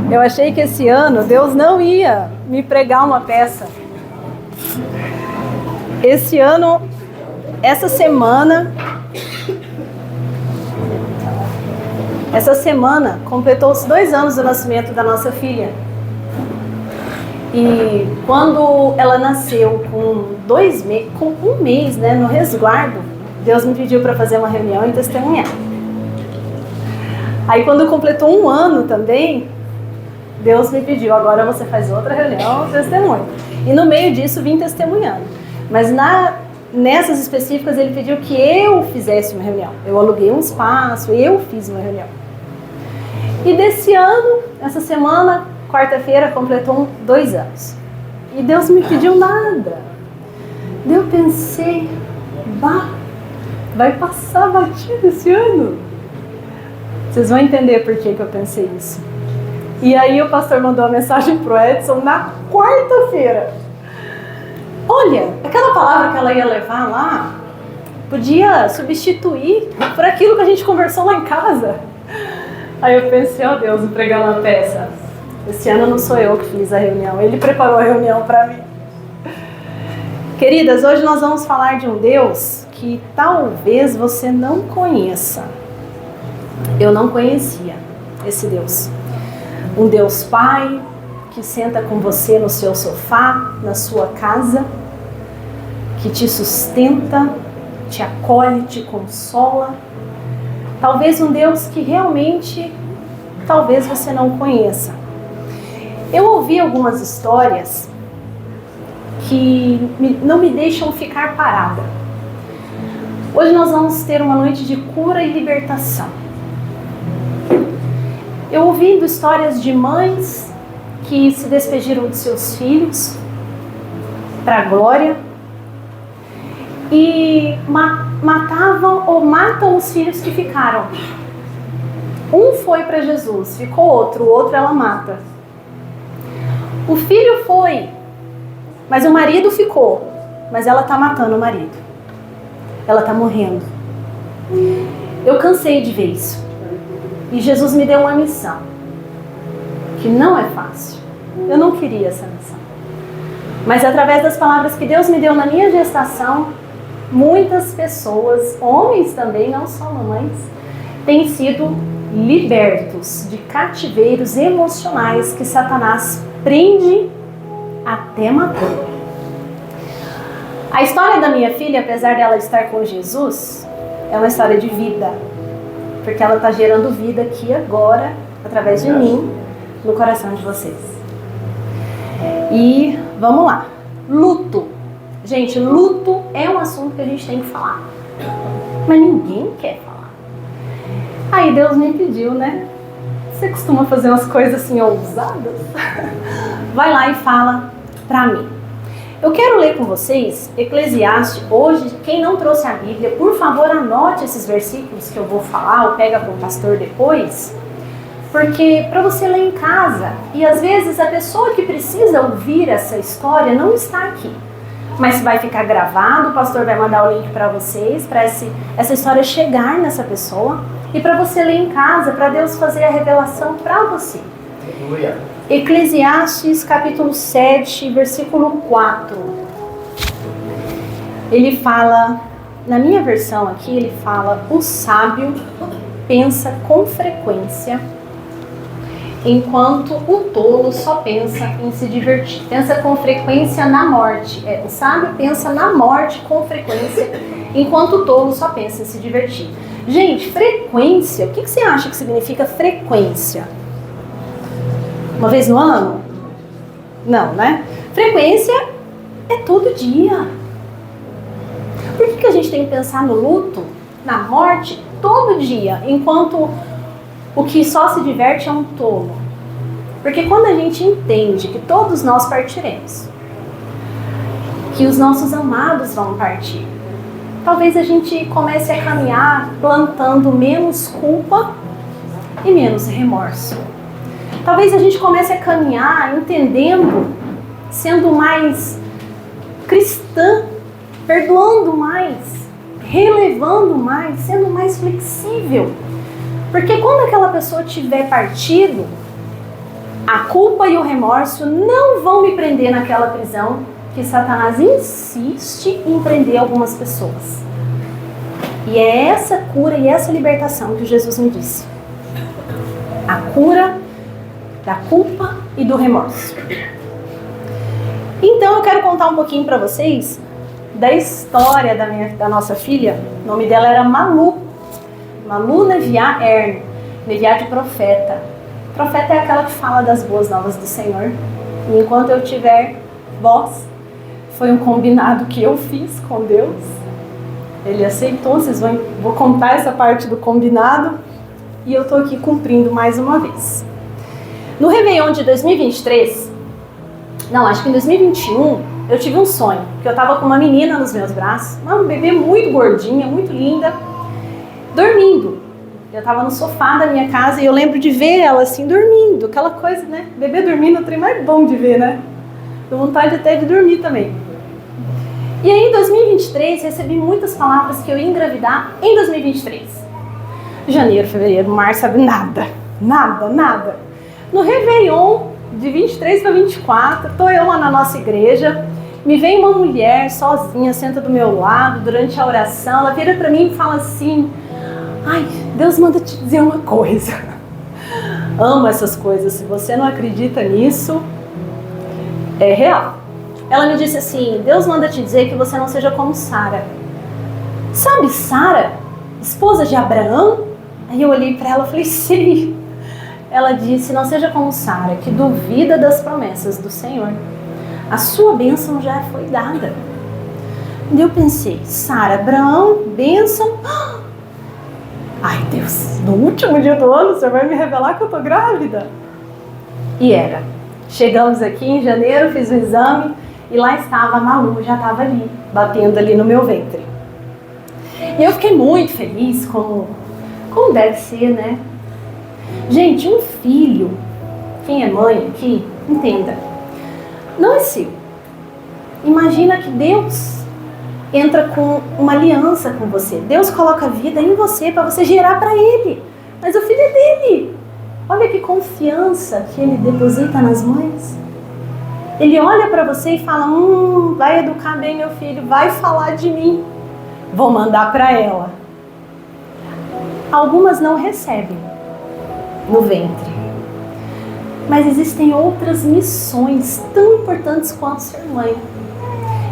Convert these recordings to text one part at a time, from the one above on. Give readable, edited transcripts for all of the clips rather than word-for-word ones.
Eu achei que esse ano Deus não ia me pregar uma peça. Esse ano, essa semana completou-se 2 anos do nascimento da nossa filha. E quando ela nasceu com um mês, né, no resguardo, Deus me pediu para fazer uma reunião e testemunhar. Aí quando completou 1 ano também, Deus me pediu, agora você faz outra reunião, testemunho. E no meio disso vim testemunhando. Mas nessas específicas ele pediu que eu fizesse uma reunião. Eu aluguei um espaço, eu fiz uma reunião. E desse ano, essa semana, quarta-feira, completou 2 anos. E Deus me pediu nada. Daí eu pensei, vai passar batido esse ano. Vocês vão entender por que eu pensei isso. E aí o pastor mandou uma mensagem pro Edson na quarta-feira. Olha, aquela palavra que ela ia levar lá, podia substituir por aquilo que a gente conversou lá em casa. Aí eu pensei, ó Deus, vou pregar uma peça. Esse ano não sou eu que fiz a reunião, ele preparou a reunião para mim. Queridas, hoje nós vamos falar de um Deus que talvez você não conheça. Eu não conhecia esse Deus. Um Deus Pai que senta com você no seu sofá, na sua casa, que te sustenta, te acolhe, te consola. Talvez um Deus que realmente, talvez você não conheça. Eu ouvi algumas histórias que não me deixam ficar parada. Hoje nós vamos ter uma noite de cura e libertação. Eu ouvi histórias de mães que se despediram de seus filhos para a glória e matavam ou matam os filhos que ficaram. Um foi para Jesus, ficou outro, o outro ela mata. O filho foi, mas o marido ficou, mas ela está matando o marido. Ela está morrendo. Eu cansei de ver isso. E Jesus me deu uma missão, que não é fácil. Eu não queria essa missão. Mas através das palavras que Deus me deu na minha gestação, muitas pessoas, homens também, não só mães, têm sido libertos de cativeiros emocionais que Satanás prende até matar. A história da minha filha, apesar dela estar com Jesus, é uma história de vida. Porque ela está gerando vida aqui agora, através de mim, no coração de vocês. E vamos lá. Luto. Gente, luto é um assunto que a gente tem que falar. Mas ninguém quer falar. Aí Deus me pediu, né? Você costuma fazer umas coisas assim ousadas? Vai lá e fala pra mim. Eu quero ler com vocês Eclesiastes. Hoje, quem não trouxe a Bíblia, por favor, anote esses versículos que eu vou falar, ou pega com o pastor depois, porque para você ler em casa, e às vezes a pessoa que precisa ouvir essa história não está aqui, mas vai ficar gravado, o pastor vai mandar o link para vocês, para essa história chegar nessa pessoa, e para você ler em casa, para Deus fazer a revelação para você. Aleluia. Eclesiastes capítulo 7, versículo 4. Ele fala, na minha versão aqui, ele fala: o sábio pensa com frequência, enquanto o tolo só pensa em se divertir. Pensa com frequência na morte. O sábio pensa na morte com frequência, enquanto o tolo só pensa em se divertir. Gente, frequência, o que você acha que significa frequência? Uma vez no ano? Não, né? Frequência é todo dia. Por que a gente tem que pensar no luto, na morte, todo dia, enquanto o que só se diverte é um tolo? Porque quando a gente entende que todos nós partiremos, que os nossos amados vão partir, talvez a gente comece a caminhar plantando menos culpa e menos remorso. Talvez a gente comece a caminhar entendendo, sendo mais cristã, perdoando mais, relevando mais, sendo mais flexível. Porque quando aquela pessoa tiver partido, a culpa e o remorso não vão me prender naquela prisão que Satanás insiste em prender algumas pessoas. E é essa cura e essa libertação que Jesus me disse. A cura da culpa e do remorso. Então eu quero contar um pouquinho para vocês da história da nossa filha. O nome dela era Malu. Malu Neviá Erne. Neviá de profeta. Profeta é aquela que fala das boas novas do Senhor. E enquanto eu tiver voz, foi um combinado que eu fiz com Deus. Ele aceitou, vou contar essa parte do combinado. E eu tô aqui cumprindo mais uma vez. No Réveillon de 2023, acho que em 2021, eu tive um sonho. Que eu tava com uma menina nos meus braços, uma bebê muito gordinha, muito linda, dormindo. Eu tava no sofá da minha casa e eu lembro de ver ela assim, dormindo. Aquela coisa, né? Bebê dormindo é o trem mais bom de ver, né? Deu vontade até de dormir também. E aí em 2023, recebi muitas palavras que eu ia engravidar em 2023. Janeiro, fevereiro, março, sabe? Nada. No Réveillon, de 23 para 24, tô eu lá na nossa igreja, me vem uma mulher sozinha, senta do meu lado durante a oração, ela vira para mim e fala assim: ai, Deus manda te dizer uma coisa. Amo essas coisas, se você não acredita nisso, é real. Ela me disse assim: Deus manda te dizer que você não seja como Sara. Sabe Sara, esposa de Abraão? Aí eu olhei para ela e falei: sim. Ela disse: não seja como Sara, que duvida das promessas do Senhor. A sua bênção já foi dada. E eu pensei: Sara, Abraão, bênção. Ai Deus, no último dia do ano o Senhor vai me revelar que eu tô grávida. E era. Chegamos aqui em janeiro, fiz o exame e lá estava a Malu, já estava ali, batendo ali no meu ventre. E eu fiquei muito feliz, como deve ser, né? Gente, um filho, quem é mãe aqui, entenda, não é seu. Imagina que Deus entra com uma aliança com você. Deus coloca a vida em você para você gerar para Ele. Mas o filho é dele. Olha que confiança que Ele deposita nas mães. Ele olha para você e fala: vai educar bem meu filho, vai falar de mim. Vou mandar para ela. Algumas não recebem no ventre. Mas existem outras missões tão importantes quanto ser mãe.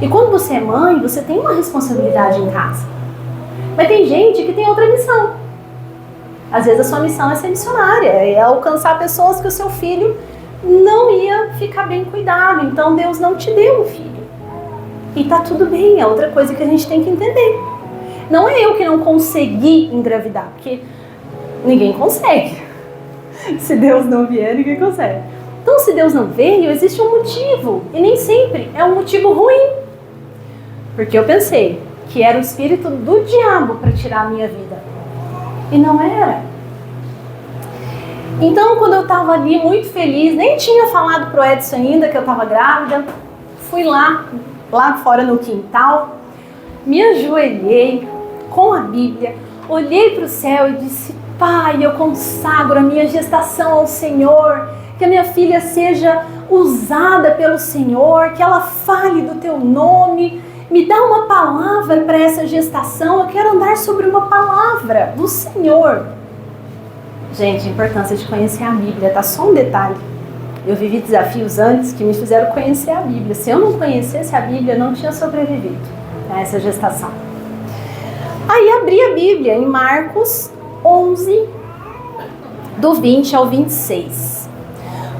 E quando você é mãe, você tem uma responsabilidade em casa. Mas tem gente que tem outra missão. Às vezes a sua missão é ser missionária, é alcançar pessoas que o seu filho não ia ficar bem cuidado. Então Deus não te deu um filho. E tá tudo bem, é outra coisa que a gente tem que entender. Não é eu que não consegui engravidar, porque ninguém consegue. Se Deus não vier, ninguém consegue. Então, se Deus não veio, existe um motivo. E nem sempre é um motivo ruim. Porque eu pensei que era o espírito do diabo para tirar a minha vida. E não era. Então, quando eu estava ali muito feliz, nem tinha falado pro Edson ainda que eu estava grávida, fui lá fora no quintal, me ajoelhei com a Bíblia, olhei para o céu e disse: Pai, eu consagro a minha gestação ao Senhor, que a minha filha seja usada pelo Senhor, que ela fale do teu nome, me dá uma palavra para essa gestação, eu quero andar sobre uma palavra do Senhor. Gente, a importância de conhecer a Bíblia, tá? Só um detalhe. Eu vivi desafios antes que me fizeram conhecer a Bíblia. Se eu não conhecesse a Bíblia, eu não tinha sobrevivido a essa gestação. Aí abri a Bíblia em Marcos 11, do 20 ao 26.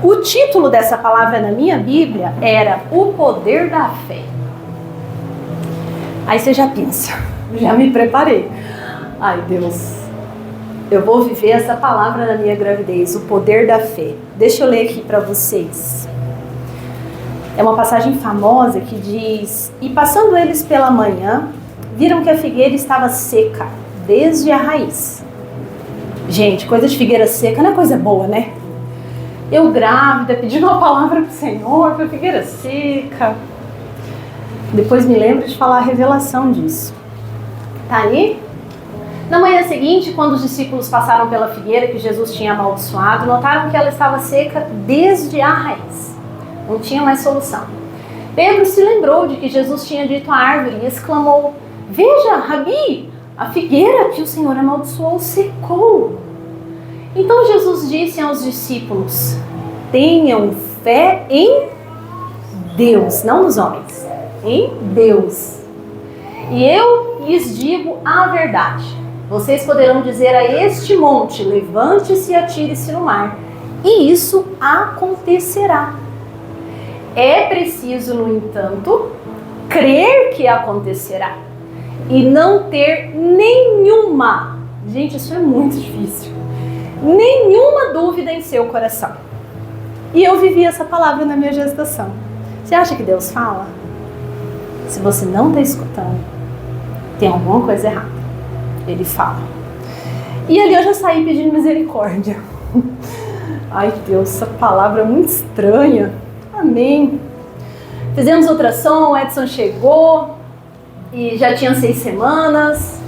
O título dessa palavra na minha Bíblia era O Poder da Fé. Aí você já pensa, já me preparei. Ai Deus, eu vou viver essa palavra na minha gravidez, o poder da fé. Deixa eu ler aqui para vocês. É uma passagem famosa que diz: E passando eles pela manhã, viram que a figueira estava seca, desde a raiz. Gente, coisa de figueira seca não é coisa boa, né? Eu grávida, pedindo uma palavra pro Senhor, para figueira seca. Depois me lembro de falar a revelação disso. Tá ali? Na manhã seguinte, quando os discípulos passaram pela figueira que Jesus tinha amaldiçoado, notaram que ela estava seca desde a raiz. Não tinha mais solução. Pedro se lembrou de que Jesus tinha dito à árvore e exclamou: veja, Rabi, a figueira que o Senhor amaldiçoou secou. Então Jesus disse aos discípulos: tenham fé em Deus, não nos homens, em Deus. E eu lhes digo a verdade. Vocês poderão dizer a este monte: levante-se e atire-se no mar, e isso acontecerá. É preciso, no entanto, crer que acontecerá e não ter nenhuma, gente, isso é muito difícil, nenhuma dúvida em seu coração. E eu vivi essa palavra na minha gestação. Você acha que Deus fala? Se você não está escutando, tem alguma coisa errada. Ele fala. E ali eu já saí pedindo misericórdia. Ai Deus, essa palavra é muito estranha. Amém. Fizemos ultrassom, o Edson chegou e já tinha 6 semanas.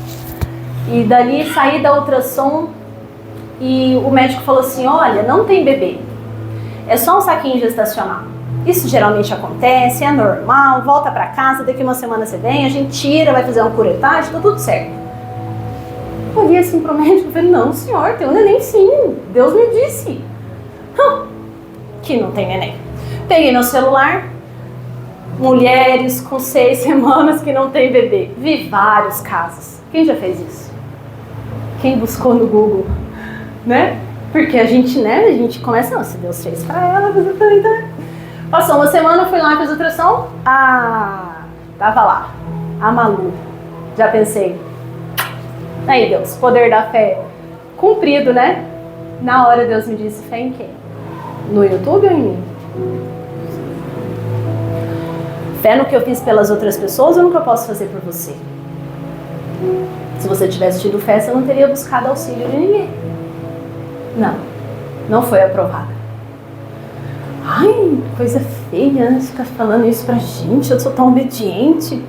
E dali saí da ultrassom e o médico falou assim: olha, não tem bebê, é só um saquinho gestacional. Isso geralmente acontece, é normal, volta pra casa, daqui uma semana você vem, a gente tira, vai fazer uma curetagem, tá tudo certo. Eu olhei assim pro médico e falei: não senhor, tem um neném sim, Deus me disse que não tem neném. Peguei meu celular, mulheres com 6 semanas que não tem bebê. Vi vários casos. Quem já fez isso? Quem buscou no Google, né? Porque a gente começa, não, se Deus fez pra ela, você também tá. Passou uma semana, fui lá, fiz ultrassom. Tava lá, a Malu. Já pensei, aí Deus, poder da fé cumprido, né? Na hora Deus me disse: fé em quem? No YouTube ou em mim? Fé no que eu fiz pelas outras pessoas ou no que eu posso fazer por você? Se você tivesse tido fé, você não teria buscado auxílio de ninguém. Não foi aprovada. Ai, coisa feia, né? Ficar falando isso pra gente, eu sou tão obediente.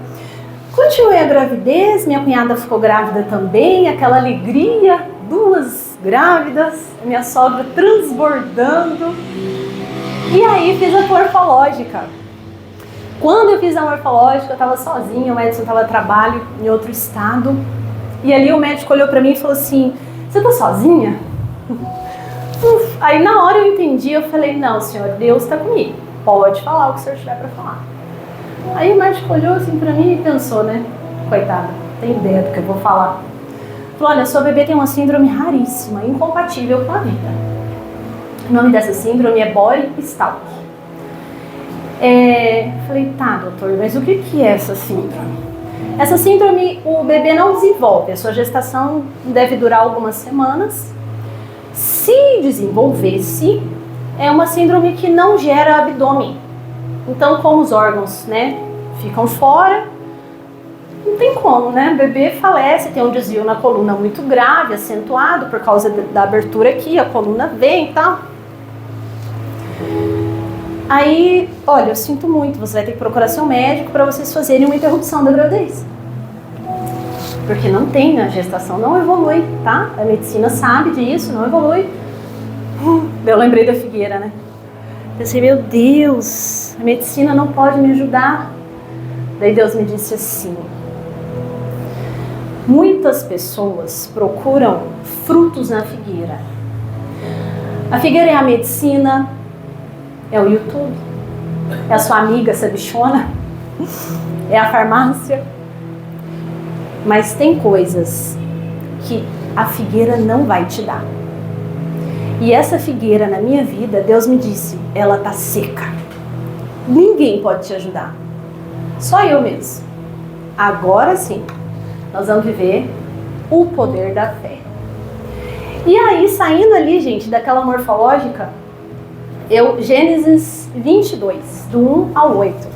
Continuei a gravidez, minha cunhada ficou grávida também, aquela alegria, 2 grávidas, minha sogra transbordando. E aí fiz a morfológica. Quando eu fiz a morfológica, eu estava sozinha, o médico estava a trabalho em outro estado. E ali o médico olhou para mim e falou assim: você tá sozinha? Aí na hora eu entendi, eu falei: não senhor, Deus está comigo, pode falar o que o senhor tiver para falar. Aí o médico olhou assim para mim e pensou, né, coitada, tem ideia do que eu vou falar. Falou: olha, sua bebê tem uma síndrome raríssima, incompatível com a vida. O nome dessa síndrome é Boy-Stalk. Falei: tá doutor, mas o que é essa síndrome? Essa síndrome o bebê não desenvolve, a sua gestação deve durar algumas semanas. Se desenvolvesse, é uma síndrome que não gera abdômen. Então, como os órgãos, né, ficam fora, não tem como, né? O bebê falece, tem um desvio na coluna muito grave, acentuado por causa da abertura aqui, a coluna vem e tal. Aí, olha, eu sinto muito, você vai ter que procurar seu médico para vocês fazerem uma interrupção da gravidez. Porque não tem, a gestação não evolui, tá? A medicina sabe disso, não evolui. Eu lembrei da figueira, né? Pensei: meu Deus, a medicina não pode me ajudar. Daí Deus me disse assim: muitas pessoas procuram frutos na figueira. A figueira é a medicina, é o YouTube, é a sua amiga sabichona, é a farmácia. Mas tem coisas que a figueira não vai te dar. E essa figueira na minha vida, Deus me disse, ela tá seca. Ninguém pode te ajudar. Só eu mesmo. Agora sim, nós vamos viver o poder da fé. E aí, saindo ali, gente, daquela morfológica, Gênesis 22, do 1 ao 8.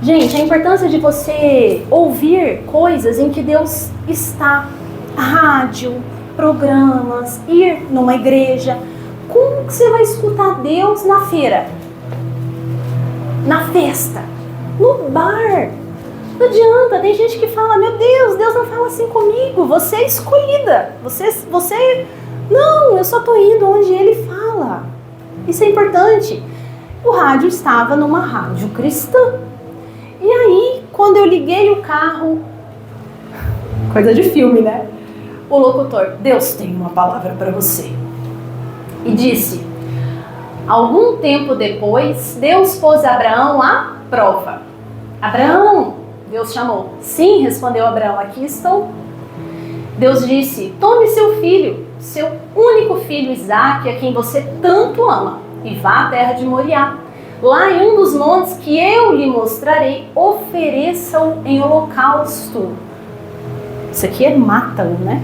Gente, a importância de você ouvir coisas em que Deus está. Rádio, programas, ir numa igreja. Como que você vai escutar Deus na feira? Na festa? No bar? Não adianta, tem gente que fala, meu Deus, Deus não fala assim comigo, você é escolhida, você... Não, eu só estou indo onde Ele fala. Isso é importante. O rádio estava numa rádio cristã. E aí, quando eu liguei o carro, coisa de filme, né? O locutor, Deus tem uma palavra para você. E disse, algum tempo depois, Deus pôs Abraão à prova. Abraão, Deus chamou. Sim, respondeu Abraão, aqui estou. Deus disse, tome seu filho, seu único filho Isaque, a quem você tanto ama, e vá à terra de Moriá. Lá em um dos montes que eu lhe mostrarei, ofereça-o em holocausto. Isso aqui é mata-o, né?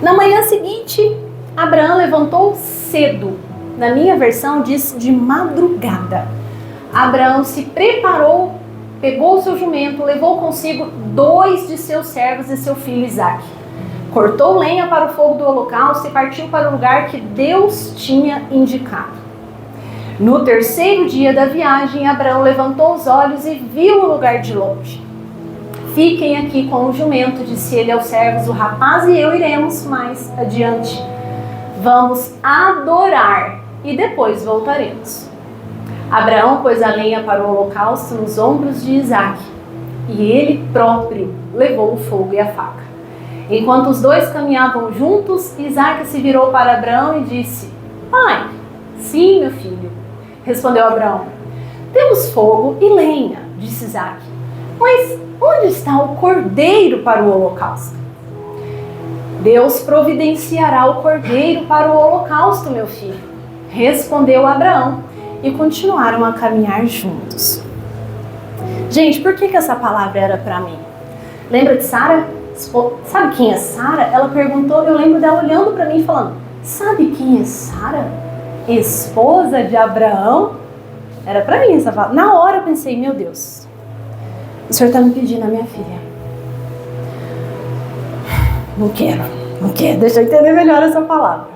Na manhã seguinte, Abraão levantou cedo. Na minha versão diz de madrugada. Abraão se preparou, pegou o seu jumento, levou consigo 2 de seus servos e seu filho Isaque. Cortou lenha para o fogo do holocausto e partiu para o lugar que Deus tinha indicado. No 3º dia da viagem, Abraão levantou os olhos e viu o lugar de longe. Fiquem aqui com o jumento, disse ele aos servos, o rapaz e eu iremos mais adiante. Vamos adorar e depois voltaremos. Abraão pôs a lenha para o holocausto nos ombros de Isaque, e ele próprio levou o fogo e a faca. Enquanto os dois caminhavam juntos, Isaque se virou para Abraão e disse, pai, sim, meu filho, respondeu Abraão. Temos fogo e lenha, disse Isaque, mas onde está o cordeiro para o holocausto? Deus providenciará o cordeiro para o holocausto, meu filho, respondeu Abraão, e continuaram a caminhar juntos. Gente, por que essa palavra era para mim? Lembra de Sara? Sabe quem é Sara? Ela perguntou, eu lembro dela olhando para mim e falando, sabe quem é Sara? Esposa de Abraão? Era para mim essa palavra. Na hora eu pensei, meu Deus, o Senhor está me pedindo a minha filha. Não quero, deixa eu entender melhor essa palavra.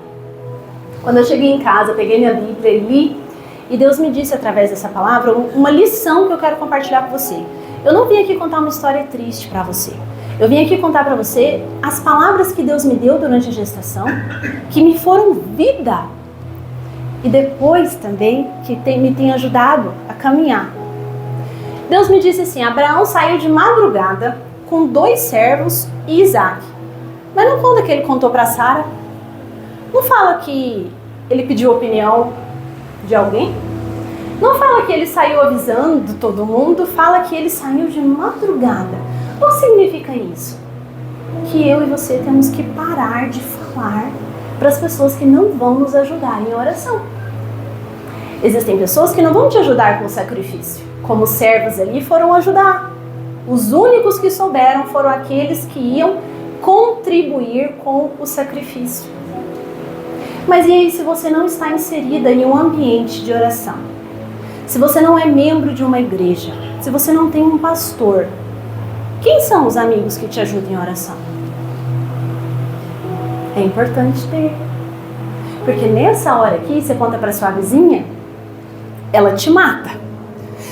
Quando eu cheguei em casa, peguei minha Bíblia e li, e Deus me disse através dessa palavra uma lição que eu quero compartilhar com você. Eu não vim aqui contar uma história triste para você. Eu vim aqui contar para você as palavras que Deus me deu durante a gestação, que me foram vida. E depois também que me tem ajudado a caminhar. Deus me disse assim, Abraão saiu de madrugada com 2 servos e Isaque. Mas não conta que ele contou para Sara. Não fala que ele pediu opinião de alguém. Não fala que ele saiu avisando todo mundo, fala que ele saiu de madrugada. O que significa isso? Que eu e você temos que parar de falar para as pessoas que não vão nos ajudar em oração. Existem pessoas que não vão te ajudar com o sacrifício, como os servos ali foram ajudar. Os únicos que souberam foram aqueles que iam contribuir com o sacrifício. Mas e aí se você não está inserida em um ambiente de oração? Se você não é membro de uma igreja? Se você não tem um pastor? Quem são os amigos que te ajudam em oração? É importante ter. Porque nessa hora aqui, você conta para sua vizinha, ela te mata.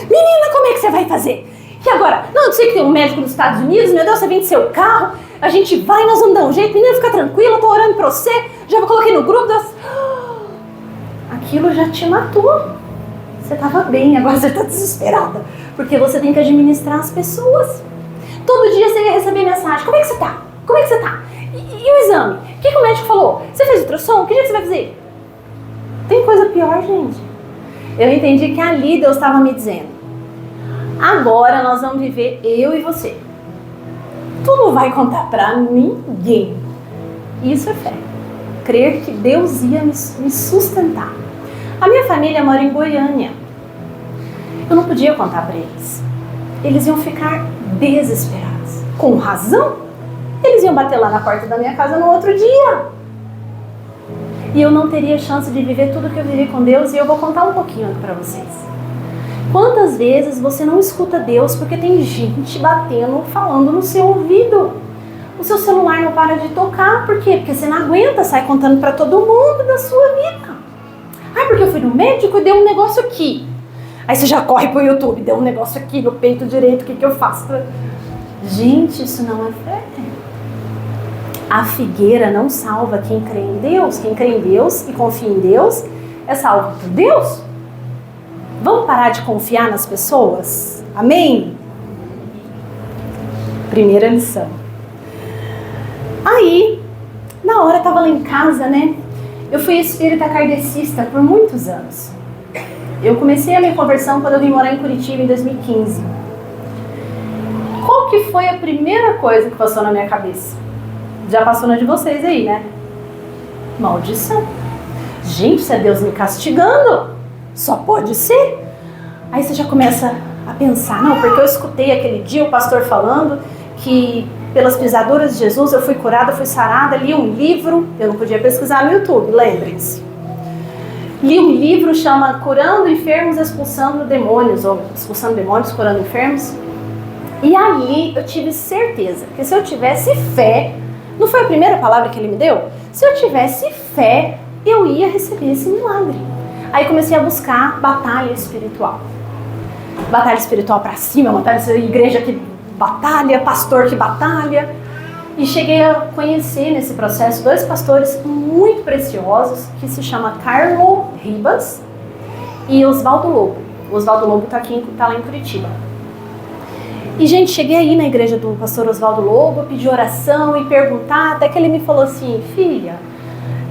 Menina, como é que você vai fazer? E agora? Não, eu sei que tem um médico nos Estados Unidos, meu Deus, você vende seu carro, a gente vai, nós vamos dar um jeito, menina, fica tranquila, eu tô orando pra você, já coloquei no grupo. Aquilo já te matou. Você tava bem, agora você tá desesperada, porque você tem que administrar as pessoas. Todo dia você ia receber mensagem, como é que você tá? Como é que você tá? E o exame? O que o médico falou? Você fez ultrassom? Que dia que você vai fazer? Tem coisa pior, gente. Eu entendi que ali Deus estava me dizendo, agora nós vamos viver eu e você. Tu não vai contar pra ninguém. Isso é fé. Crer que Deus ia me sustentar. A minha família mora em Goiânia. Eu não podia contar pra eles. Eles iam ficar desesperados. Com razão. Eles iam bater lá na porta da minha casa no outro dia. E eu não teria chance de viver tudo que eu vivi com Deus. E eu vou contar um pouquinho aqui pra vocês. Quantas vezes você não escuta Deus porque tem gente batendo, falando no seu ouvido? O seu celular não para de tocar. Por quê? Porque você não aguenta, sai contando pra todo mundo da sua vida. Ah, porque eu fui no médico e deu um negócio aqui. Aí você já corre pro YouTube, deu um negócio aqui no peito direito, o que eu faço? Gente, isso não é fé. A figueira não salva quem crê em Deus. Quem crê em Deus e confia em Deus é salvo por Deus. Vamos parar de confiar nas pessoas? Amém? Primeira lição. Aí, na hora eu tava lá em casa, né? Eu fui espírita kardecista por muitos anos. Eu comecei a minha conversão quando eu vim morar em Curitiba em 2015. Qual que foi a primeira coisa que passou na minha cabeça? Já passou na de vocês aí, né? Maldição. Gente, isso é Deus me castigando. Só pode ser. Aí você já começa a pensar, não, porque eu escutei aquele dia o pastor falando que pelas pisaduras de Jesus eu fui curada, fui sarada, li um livro, eu não podia pesquisar no YouTube, lembrem-se. Li um livro, chama Curando Enfermos, Expulsando Demônios, ou Expulsando Demônios, Curando Enfermos. E ali eu tive certeza que se eu tivesse fé, não foi a primeira palavra que ele me deu? Se eu tivesse fé, eu ia receber esse milagre. Aí comecei a buscar batalha espiritual. Batalha espiritual pra cima, batalha, igreja que batalha, pastor que batalha. E cheguei a conhecer nesse processo 2 pastores muito preciosos, que se chama Carlo Ribas e Oswaldo Lobo. O Oswaldo Lobo tá lá em Curitiba. E, gente, cheguei aí na igreja do pastor Oswaldo Lobo, pedi oração e perguntar, até que ele me falou assim, filha,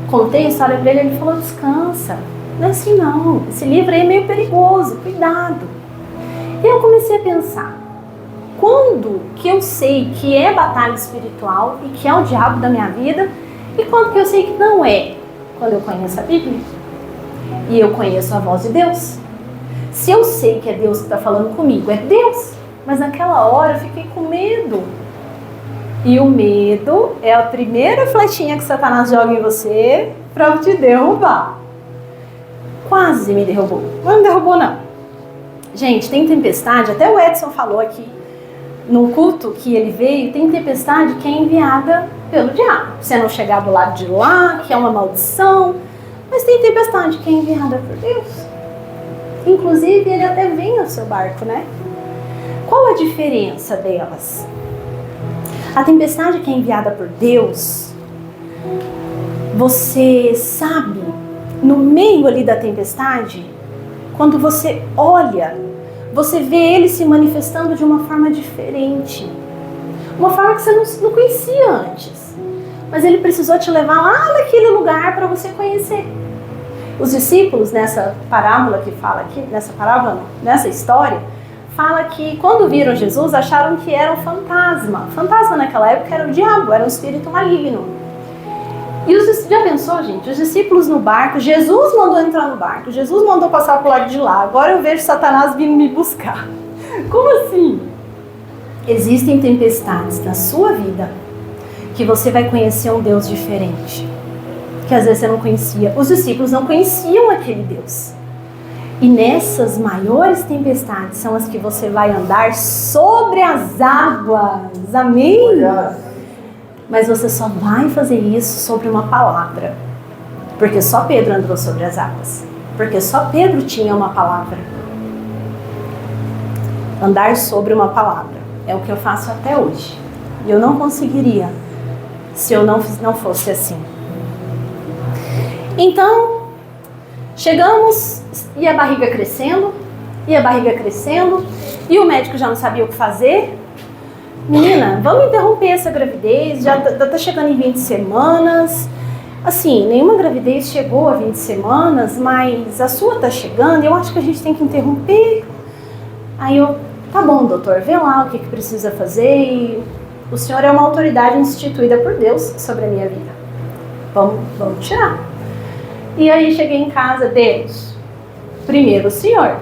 contei a história pra ele, ele falou, descansa, não é assim não, esse livro aí é meio perigoso, cuidado. E eu comecei a pensar, quando que eu sei que é batalha espiritual e que é o diabo da minha vida, e quando que eu sei que não é? Quando eu conheço a Bíblia e eu conheço a voz de Deus. Se eu sei que é Deus que está falando comigo, é Deus. Mas naquela hora eu fiquei com medo. E o medo é a primeira flechinha que Satanás joga em você para te derrubar. Quase me derrubou. Mas não derrubou não. Gente, tem tempestade, até o Edson falou aqui, no culto que ele veio, tem tempestade que é enviada pelo diabo. Você não chegar do lado de lá, que é uma maldição, mas tem tempestade que é enviada por Deus. Inclusive, ele até vem no seu barco, né? Qual a diferença delas? A tempestade que é enviada por Deus, você sabe, no meio ali da tempestade, quando você olha, você vê ele se manifestando de uma forma diferente. Uma forma que você não conhecia antes. Mas ele precisou te levar lá naquele lugar para você conhecer. Os discípulos, nessa parábola que fala aqui, nessa história, fala que quando viram Jesus, acharam que era um fantasma. Fantasma naquela época era o diabo, era um espírito maligno. E já pensou, gente? Os discípulos no barco, Jesus mandou entrar no barco, Jesus mandou passar pro lado de lá, agora eu vejo Satanás vindo me buscar. Como assim? Existem tempestades na sua vida que você vai conhecer um Deus diferente, que às vezes você não conhecia. Os discípulos não conheciam aquele Deus. E nessas maiores tempestades são as que você vai andar sobre as águas. Amém? Mas você só vai fazer isso sobre uma palavra. Porque só Pedro andou sobre as águas. Porque só Pedro tinha uma palavra. Andar sobre uma palavra. É o que eu faço até hoje. E eu não conseguiria se eu não fosse assim. Então, chegamos e a barriga crescendo. E a barriga crescendo. E o médico já não sabia o que fazer. Menina, vamos interromper essa gravidez, já tá chegando em 20 semanas. Assim, nenhuma gravidez chegou a 20 semanas, mas a sua tá chegando e eu acho que a gente tem que interromper. Aí eu, tá bom, doutor, vê lá o que precisa fazer e o senhor é uma autoridade instituída por Deus sobre a minha vida. Vamos tirar. E aí cheguei em casa, Deus, primeiro o senhor.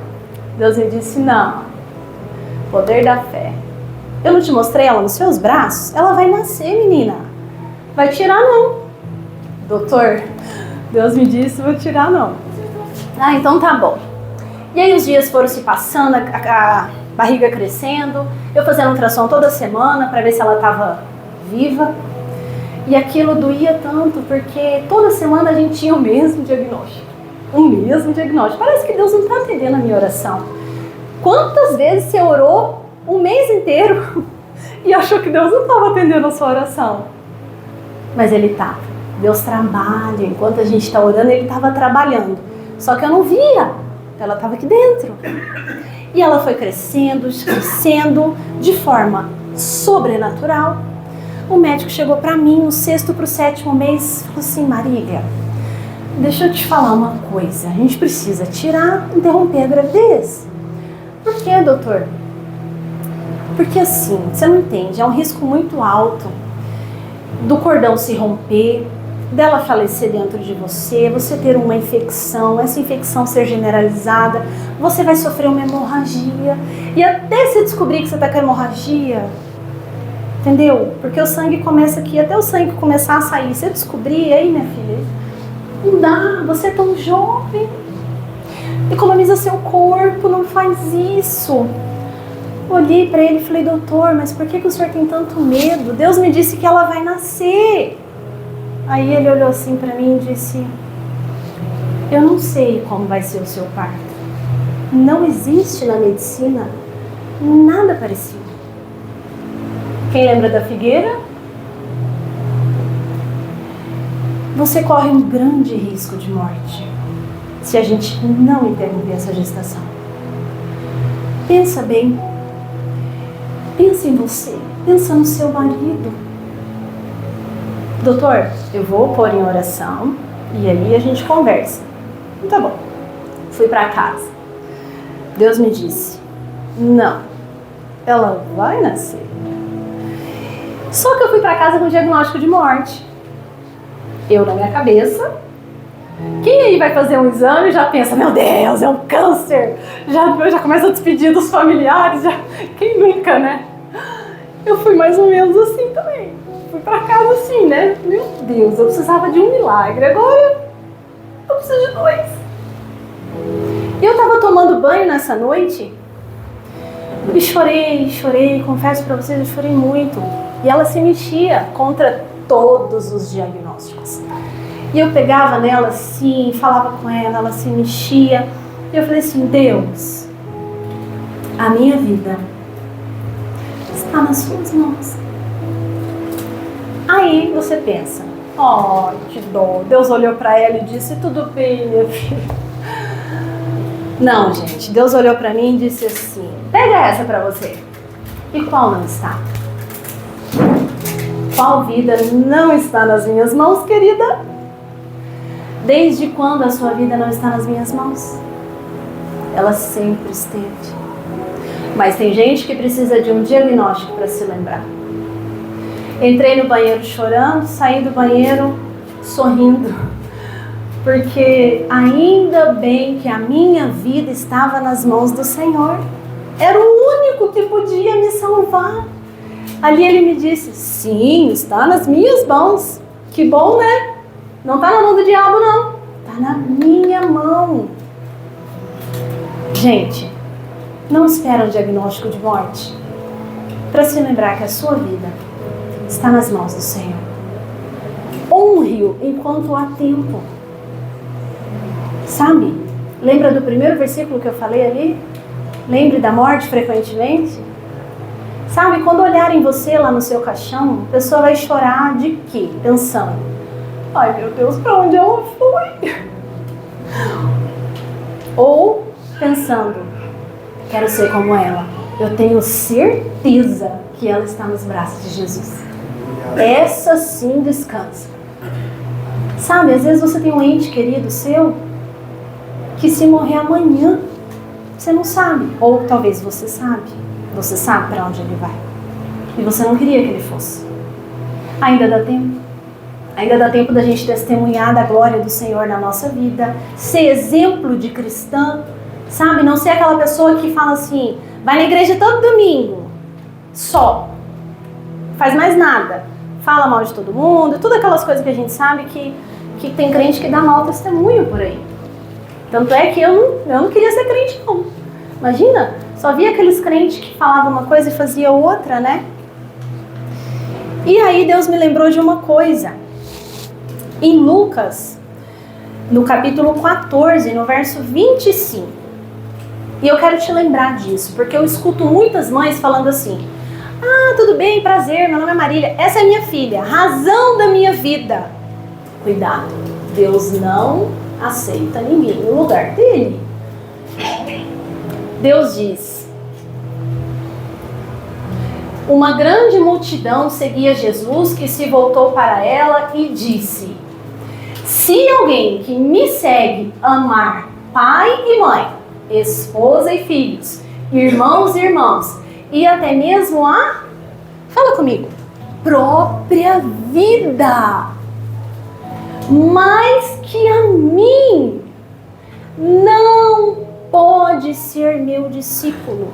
Deus me disse, não, poder da fé. Eu não te mostrei ela nos seus braços? Ela vai nascer, menina. Vai tirar não. Doutor, Deus me disse, vou tirar não. Ah, então tá bom. E aí os dias foram se passando, a barriga crescendo, eu fazendo ultrassom toda semana para ver se ela estava viva. E aquilo doía tanto, porque toda semana a gente tinha o mesmo diagnóstico. O mesmo diagnóstico. Parece que Deus não está atendendo a minha oração. Quantas vezes você orou um mês inteiro e achou que Deus não estava atendendo a sua oração? Mas Ele estava. Deus trabalha. Enquanto a gente está orando, Ele estava trabalhando. Só que eu não via. Ela estava aqui dentro. E ela foi crescendo, crescendo de forma sobrenatural. O médico chegou para mim no 6º para o 7º mês e falou assim: Marília, deixa eu te falar uma coisa. A gente precisa interromper a gravidez. Por quê, doutor? Porque assim, você não entende, é um risco muito alto do cordão se romper, dela falecer dentro de você, você ter uma infecção, essa infecção ser generalizada, você vai sofrer uma hemorragia. E até você descobrir que você está com hemorragia, entendeu? Porque o sangue começa aqui, até o sangue começar a sair, você descobrir, aí minha filha, não dá, você é tão jovem, economiza seu corpo, não faz isso. Olhei para ele e falei: doutor, mas por que o senhor tem tanto medo? Deus me disse que ela vai nascer. Aí ele olhou assim para mim e disse: eu não sei como vai ser o seu parto. Não existe na medicina nada parecido. Quem lembra da figueira? Você corre um grande risco de morte se a gente não interromper essa gestação. Pensa bem. Pensa em você. Pensa no seu marido. Doutor, eu vou pôr em oração e aí a gente conversa. Tá bom. Fui para casa. Deus me disse: não, ela vai nascer. Só que eu fui para casa com diagnóstico de morte. Eu na minha cabeça. Quem aí vai fazer um exame e já pensa: meu Deus, é um câncer. Já começa a despedir dos familiares. Quem nunca, né? Eu fui mais ou menos assim também. Fui pra casa assim, né? Meu Deus, eu precisava de um milagre. Agora eu preciso de 2. Eu tava tomando banho nessa noite e chorei, confesso pra vocês, eu chorei muito. E ela se mexia contra todos os diagnósticos. E eu pegava nela assim, falava com ela, ela se mexia. E eu falei assim: Deus, a minha vida está nas suas mãos. Aí você pensa: oh, que dó. Deus olhou para ela e disse: tudo bem, minha filha. Não, gente, Deus olhou para mim e disse assim: pega essa para você. E qual não está? Qual vida não está nas minhas mãos, querida? Desde quando a sua vida não está nas minhas mãos? Ela sempre esteve. Mas tem gente que precisa de um diagnóstico para se lembrar. Entrei no banheiro chorando, saí do banheiro sorrindo. Porque ainda bem que a minha vida estava nas mãos do Senhor. Era o único que podia me salvar. Ali ele me disse: sim, está nas minhas mãos. Que bom, né? Não está na mão do diabo, não. Está na minha mão. Gente, não espera um diagnóstico de morte para se lembrar que a sua vida está nas mãos do Senhor. Honre-o enquanto há tempo. Sabe? Lembra do primeiro versículo que eu falei ali? Lembre da morte frequentemente? Sabe, quando olharem você lá no seu caixão, a pessoa vai chorar de quê? Pensando: ai meu Deus, para onde ela foi? Ou pensando: quero ser como ela. Eu tenho certeza que ela está nos braços de Jesus. Essa sim descansa. Sabe, às vezes você tem um ente querido seu que se morrer amanhã, você não sabe. Ou talvez você sabe. Você sabe para onde ele vai. E você não queria que ele fosse. Ainda dá tempo. Ainda dá tempo da gente testemunhar da glória do Senhor na nossa vida. Ser exemplo de cristã. Sabe, não ser aquela pessoa que fala assim: vai na igreja todo domingo. Só. Faz mais nada. Fala mal de todo mundo. Tudo aquelas coisas que a gente sabe que tem crente que dá mau testemunho por aí. Tanto é que eu não queria ser crente, não. Imagina, só via aqueles crentes que falavam uma coisa e faziam outra, né? E aí Deus me lembrou de uma coisa. Em Lucas, no capítulo 14, no verso 25. E eu quero te lembrar disso, porque eu escuto muitas mães falando assim: ah, tudo bem, prazer, meu nome é Marília, essa é minha filha, razão da minha vida. Cuidado, Deus não aceita ninguém no lugar dele. Deus diz: uma grande multidão seguia Jesus, que se voltou para ela e disse: se alguém que me segue amar pai e mãe, esposa e filhos, irmãos e irmãs, e até mesmo fala comigo, própria vida, mais que a mim, não pode ser meu discípulo.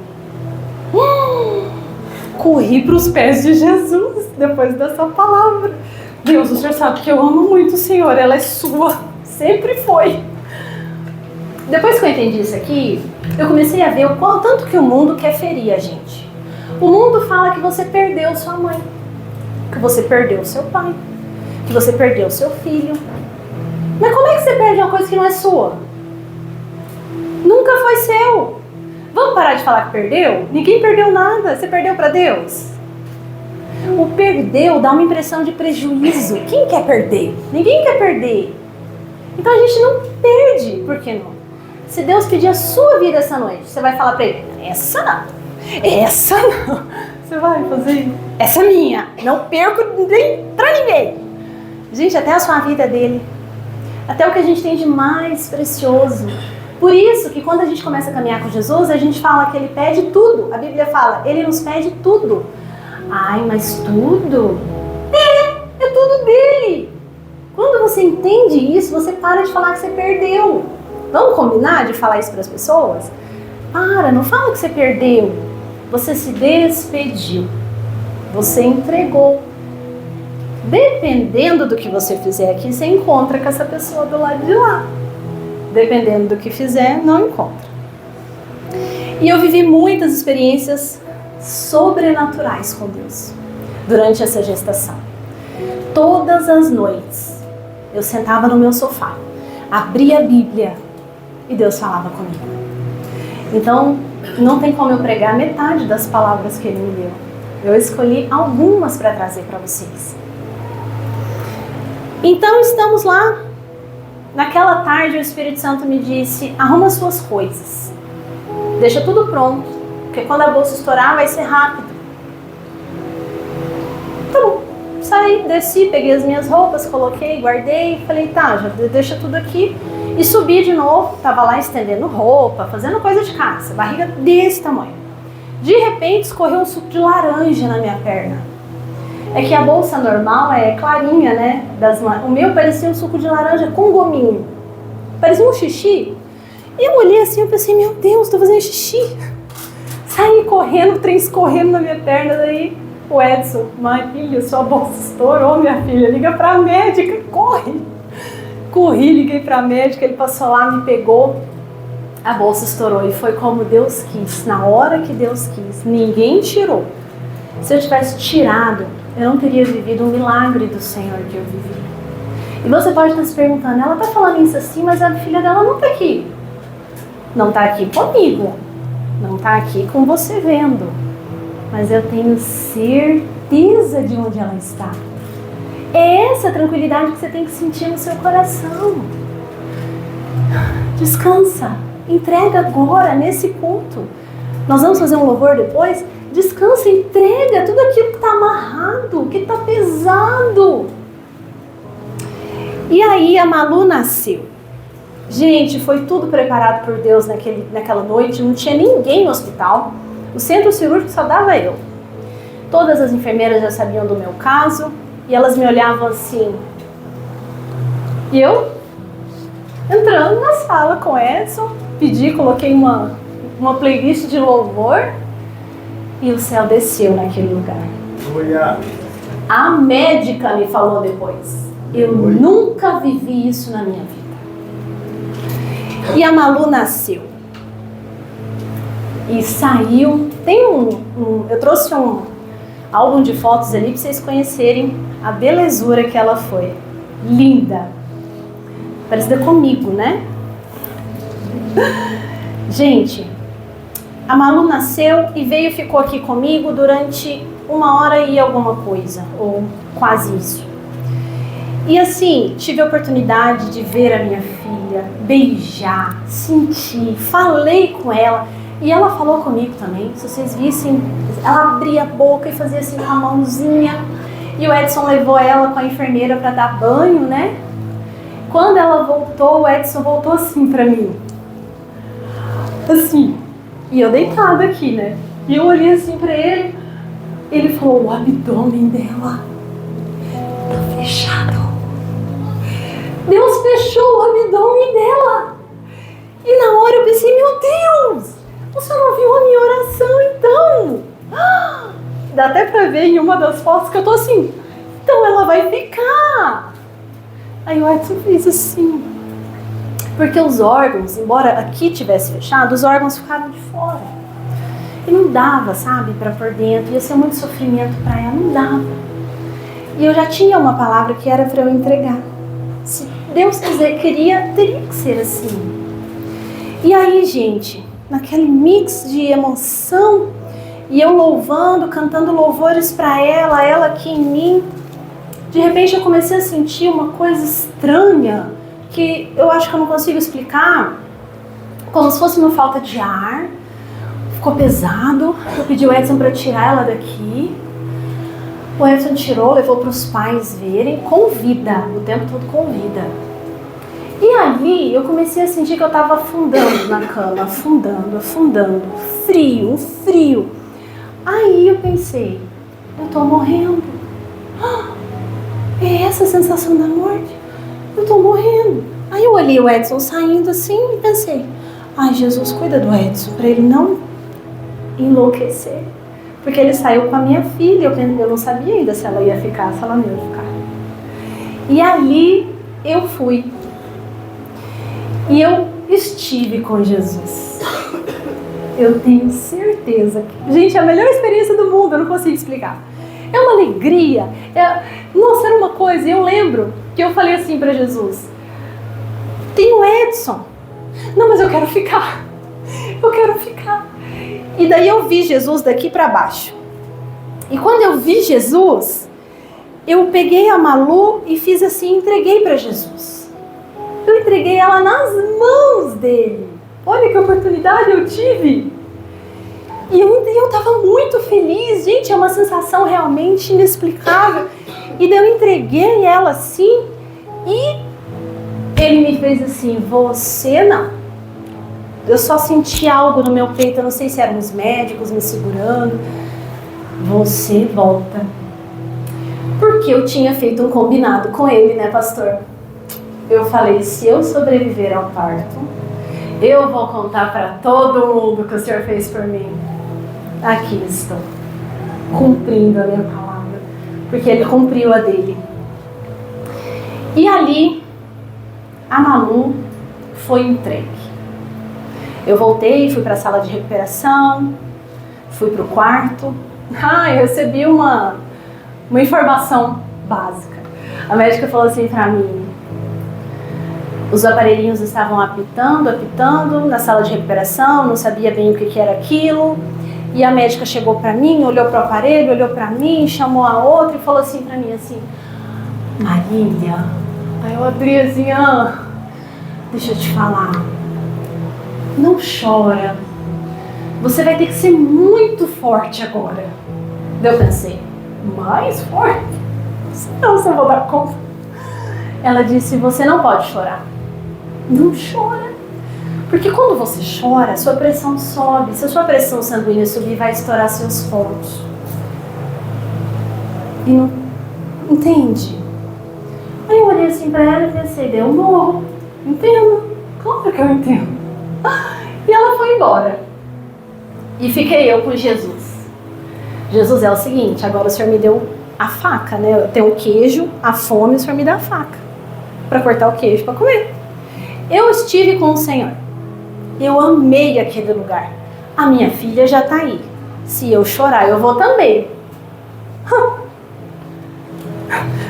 Corri para os pés de Jesus depois dessa palavra. Deus, o Senhor sabe que eu amo muito o Senhor, ela é sua, sempre foi. Depois que eu entendi isso aqui, eu comecei a ver o tanto que o mundo quer ferir a gente. O mundo fala que você perdeu sua mãe, que você perdeu seu pai, que você perdeu seu filho. Mas como é que você perde uma coisa que não é sua? Nunca foi seu. Vamos parar de falar que perdeu? Ninguém perdeu nada, você perdeu para Deus. O perdeu dá uma impressão de prejuízo. Quem quer perder? Ninguém quer perder. Então a gente não perde, por que não? Se Deus pedir a sua vida essa noite, você vai falar para ele: essa não, essa não. Você vai fazer? Essa é minha, não perco nem para ninguém. Gente, até a sua vida é dele. Até o que a gente tem de mais precioso. Por isso que quando a gente começa a caminhar com Jesus, a gente fala que ele pede tudo. A Bíblia fala, ele nos pede tudo. Ai, mas tudo? É tudo dele. Quando você entende isso, você para de falar que você perdeu. Vamos combinar de falar isso para as pessoas? Não fala que você perdeu. Você se despediu. Você entregou. Dependendo do que você fizer aqui, você encontra com essa pessoa do lado de lá. Dependendo do que fizer, não encontra. E eu vivi muitas experiências sobrenaturais com Deus durante essa gestação. Todas as noites eu sentava no meu sofá, abria a Bíblia e Deus falava comigo. Então não tem como eu pregar metade das palavras que Ele me deu. Eu escolhi algumas para trazer para vocês. Então estamos lá. Naquela tarde o Espírito Santo me disse: arruma suas coisas, deixa tudo pronto, porque quando a bolsa estourar vai ser rápido. Tá bom, saí, desci, peguei as minhas roupas, coloquei, guardei, falei: tá, já deixa tudo aqui. E subi de novo, tava lá estendendo roupa, fazendo coisa de casa, barriga desse tamanho. De repente escorreu um suco de laranja na minha perna. É que a bolsa normal é clarinha, né? O meu parecia um suco de laranja com gominho. Parecia um xixi. E eu olhei assim e pensei: meu Deus, tô fazendo xixi. Saí correndo, o trem escorrendo na minha perna. Daí o Edson: Marília, sua bolsa estourou, minha filha. Liga pra médica, corre. Corri, liguei pra médica, ele passou lá, me pegou. A bolsa estourou e foi como Deus quis, na hora que Deus quis. Ninguém tirou. Se eu tivesse tirado, eu não teria vivido o milagre do Senhor que eu vivi. E você pode estar se perguntando: ela está falando isso assim, mas a filha dela não está aqui. Não está aqui comigo. Não está aqui com você vendo. Mas eu tenho certeza de onde ela está. É essa tranquilidade que você tem que sentir no seu coração. Descansa. Entrega agora, nesse culto. Nós vamos fazer um louvor depois. Descansa, entrega tudo aquilo que está amarrado, que está pesado. E aí a Malu nasceu. Gente, foi tudo preparado por Deus naquela noite. Não tinha ninguém no hospital. O centro cirúrgico só dava eu. Todas as enfermeiras já sabiam do meu caso. E elas me olhavam assim. E eu, entrando na sala com o Edson, coloquei uma playlist de louvor. E o céu desceu naquele lugar. A médica me falou depois: eu nunca vivi isso na minha vida. E a Malu nasceu. E saiu. Eu trouxe um álbum de fotos ali para vocês conhecerem a belezura que ela foi. Linda. Parecida comigo, né? Gente, a Malu nasceu e veio e ficou aqui comigo durante 1 hora e alguma coisa, ou quase isso. E assim, tive a oportunidade de ver a minha filha, beijar, sentir, falei com ela. E ela falou comigo também, se vocês vissem, ela abria a boca e fazia assim com a mãozinha. E o Edson levou ela com a enfermeira para dar banho, né? Quando ela voltou, o Edson voltou assim pra mim. Assim. E eu deitada aqui, né? E eu olhei assim pra ele. Ele falou, o abdômen dela tá fechado. Deus fechou o abdômen dela. E na hora eu pensei, meu Deus, você não viu a minha oração então? Dá até pra ver em uma das fotos que eu tô assim, então ela vai ficar. Aí o Edson fez assim, porque os órgãos, embora aqui tivesse fechado, os órgãos ficaram de fora. E não dava, sabe, pra por dentro, ia ser muito sofrimento pra ela, não dava. E eu já tinha uma palavra que era pra eu entregar. Se Deus quiser, teria que ser assim. E aí, gente, naquele mix de emoção, e eu louvando, cantando louvores pra ela aqui em mim, de repente eu comecei a sentir uma coisa estranha, que eu acho que eu não consigo explicar, como se fosse uma falta de ar. Ficou pesado, eu pedi o Edson pra tirar ela daqui. O Edson tirou, levou para os pais verem, com vida, o tempo todo com vida. E ali eu comecei a sentir que eu estava afundando na cama, afundando, frio, um frio. Aí eu pensei, eu tô morrendo. É essa a sensação da morte? Eu tô morrendo. Aí eu olhei o Edson saindo assim e pensei, ai Jesus, cuida do Edson, para ele não enlouquecer. Porque ele saiu com a minha filha, eu não sabia ainda se ela ia ficar, se ela não ia ficar. E ali eu fui. E eu estive com Jesus. Eu tenho certeza que... Gente, é a melhor experiência do mundo, eu não consigo explicar. É uma alegria. Nossa, era uma coisa, eu lembro que eu falei assim para Jesus, tem o Edson. Não, mas eu quero ficar. Eu quero ficar. E daí eu vi Jesus daqui para baixo. E quando eu vi Jesus, eu peguei a Malu e fiz assim, entreguei para Jesus. Eu entreguei ela nas mãos dele. Olha que oportunidade eu tive. E eu estava muito feliz. Gente, é uma sensação realmente inexplicável. E daí eu entreguei ela assim e ele me fez assim, você não. Eu só senti algo no meu peito, eu não sei se eram os médicos me segurando. Você volta. Porque eu tinha feito um combinado com ele, né, pastor? Eu falei, se eu sobreviver ao parto, eu vou contar para todo mundo que o Senhor fez por mim. Aqui estou, cumprindo a minha palavra, porque ele cumpriu a dele. E ali, a Malu foi entregue. Eu voltei, fui para a sala de recuperação, fui para o quarto. Eu recebi uma informação básica. A médica falou assim para mim, os aparelhinhos estavam apitando na sala de recuperação, não sabia bem o que era aquilo. E a médica chegou para mim, olhou para o aparelho, olhou para mim, chamou a outra e falou assim para mim assim, Marília. Aí eu abri assim, deixa eu te falar, não chora, você vai ter que ser muito forte agora. Daí eu pensei, mais forte? Não, se eu vou dar conta. Ela disse, você não pode chorar. Não chora. Porque quando você chora, sua pressão sobe. Se a sua pressão sanguínea subir, vai estourar seus pontos. E não... Entende? Aí eu olhei assim pra ela e pensei, eu morro. Entendo. Claro que eu entendo. E ela foi embora. E fiquei eu com Jesus. Jesus, é o seguinte, agora o Senhor me deu a faca, né? Eu tenho o queijo, a fome, o Senhor me dá a faca para cortar o queijo para comer. Eu estive com o Senhor. Eu amei aquele lugar. A minha filha já tá aí. Se eu chorar, eu vou também.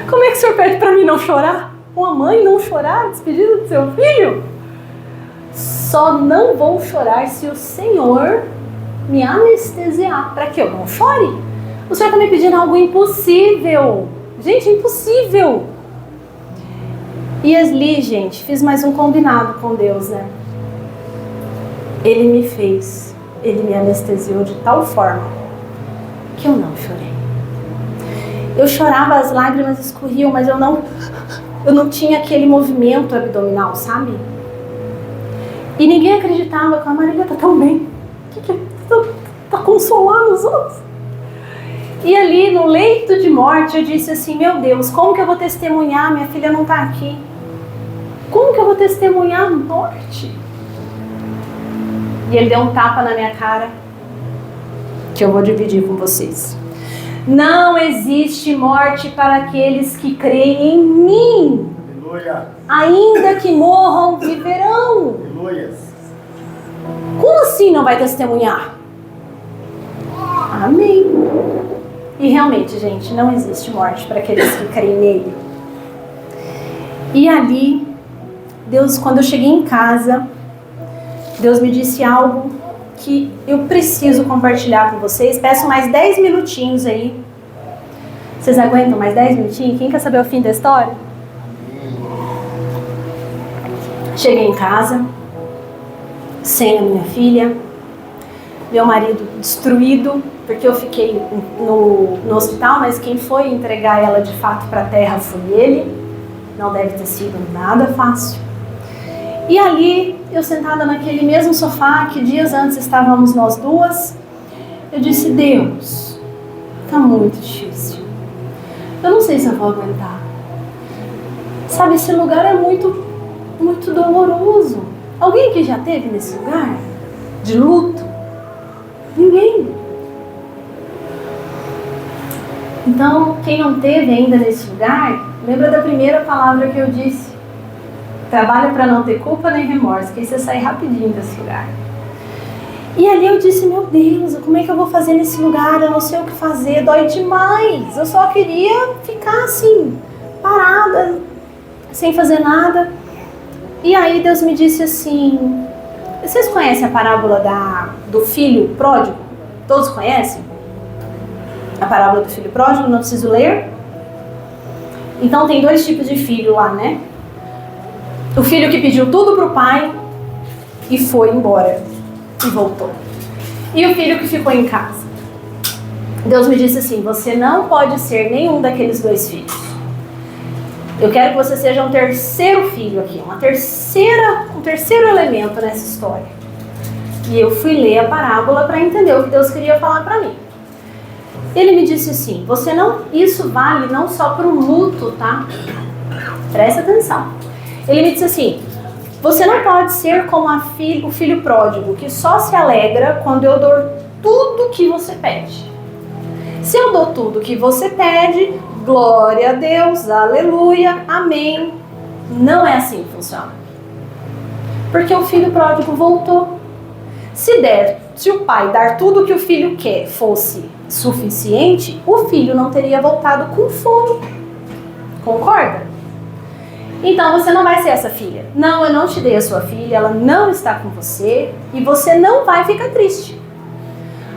Como é que o Senhor pede para mim não chorar? Uma mãe não chorar, despedida do seu filho? Só não vou chorar se o Senhor me anestesiar para que eu não chore. O Senhor está me pedindo algo impossível. Gente, impossível. E ali, gente, fiz mais um combinado com Deus, né? Ele me anestesiou de tal forma que eu não chorei. Eu chorava, as lágrimas escorriam, mas eu não tinha aquele movimento abdominal, sabe? E ninguém acreditava que a Marília tá tão bem. Tá consolando os outros. E ali no leito de morte eu disse assim, meu Deus, como que eu vou testemunhar? Minha filha não tá aqui. Como que eu vou testemunhar a morte? E ele deu um tapa na minha cara, que eu vou dividir com vocês. Não existe morte para aqueles que creem em mim. Aleluia. Ainda que morram, viverão. Aleluia. Como assim não vai testemunhar? Amém. E realmente, gente, não existe morte para aqueles que creem nele. E ali, Deus, quando eu cheguei em casa, Deus me disse algo que eu preciso compartilhar com vocês. Peço mais 10 minutinhos aí. Vocês aguentam mais 10 minutinhos? Quem quer saber o fim da história? Cheguei em casa, sem a minha filha, meu marido destruído, porque eu fiquei no hospital, mas quem foi entregar ela de fato para a terra foi ele. Não deve ter sido nada fácil. E ali, eu sentada naquele mesmo sofá que dias antes estávamos nós duas, eu disse, Deus, tá muito difícil. Eu não sei se eu vou aguentar. Sabe, esse lugar é muito, muito doloroso. Alguém que já esteve nesse lugar de luto? Ninguém. Então, quem não esteve ainda nesse lugar, lembra da primeira palavra que eu disse. Trabalha para não ter culpa nem remorso, que aí você sai rapidinho desse lugar. E ali eu disse, meu Deus, como é que eu vou fazer nesse lugar? Eu não sei o que fazer, dói demais. Eu só queria ficar assim, parada, sem fazer nada. E aí Deus me disse assim, vocês conhecem a parábola do filho pródigo? Todos conhecem? A parábola do filho pródigo, não preciso ler? Então tem dois tipos de filho lá, né? O filho que pediu tudo pro pai e foi embora e voltou. E o filho que ficou em casa. Deus me disse assim, você não pode ser nenhum daqueles dois filhos. Eu quero que você seja um terceiro filho aqui, um terceiro elemento nessa história. E eu fui ler a parábola para entender o que Deus queria falar para mim. Ele me disse assim, isso vale não só para o luto, tá? Presta atenção. Ele me disse assim, você não pode ser como o filho pródigo, que só se alegra quando eu dou tudo que você pede. Se eu dou tudo que você pede, glória a Deus, aleluia, amém. Não é assim que funciona. Porque o filho pródigo voltou. Se o pai dar tudo que o filho quer fosse suficiente, o filho não teria voltado com fome. Concorda? Então você não vai ser essa filha. Não, eu não te dei a sua filha, ela não está com você e você não vai ficar triste.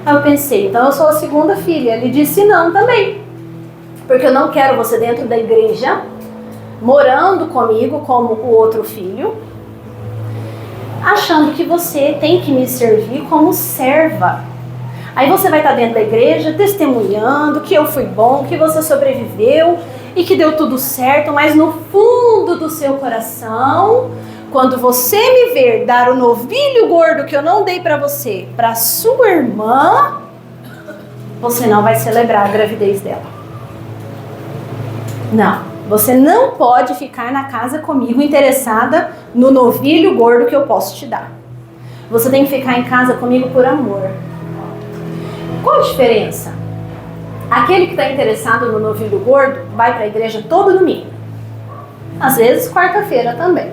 Aí eu pensei, então eu sou a segunda filha. Ele disse não também. Porque eu não quero você dentro da igreja, morando comigo como o outro filho, achando que você tem que me servir como serva. Aí você vai estar dentro da igreja testemunhando que eu fui bom, que você sobreviveu e que deu tudo certo, mas no fundo do seu coração, quando você me ver dar o novilho gordo que eu não dei para você, para sua irmã, você não vai celebrar a gravidez dela. Não, você não pode ficar na casa comigo interessada no novilho gordo que eu posso te dar. Você tem que ficar em casa comigo por amor. Qual a diferença? Aquele que está interessado no novilho gordo vai para a igreja todo domingo. Às vezes quarta-feira também.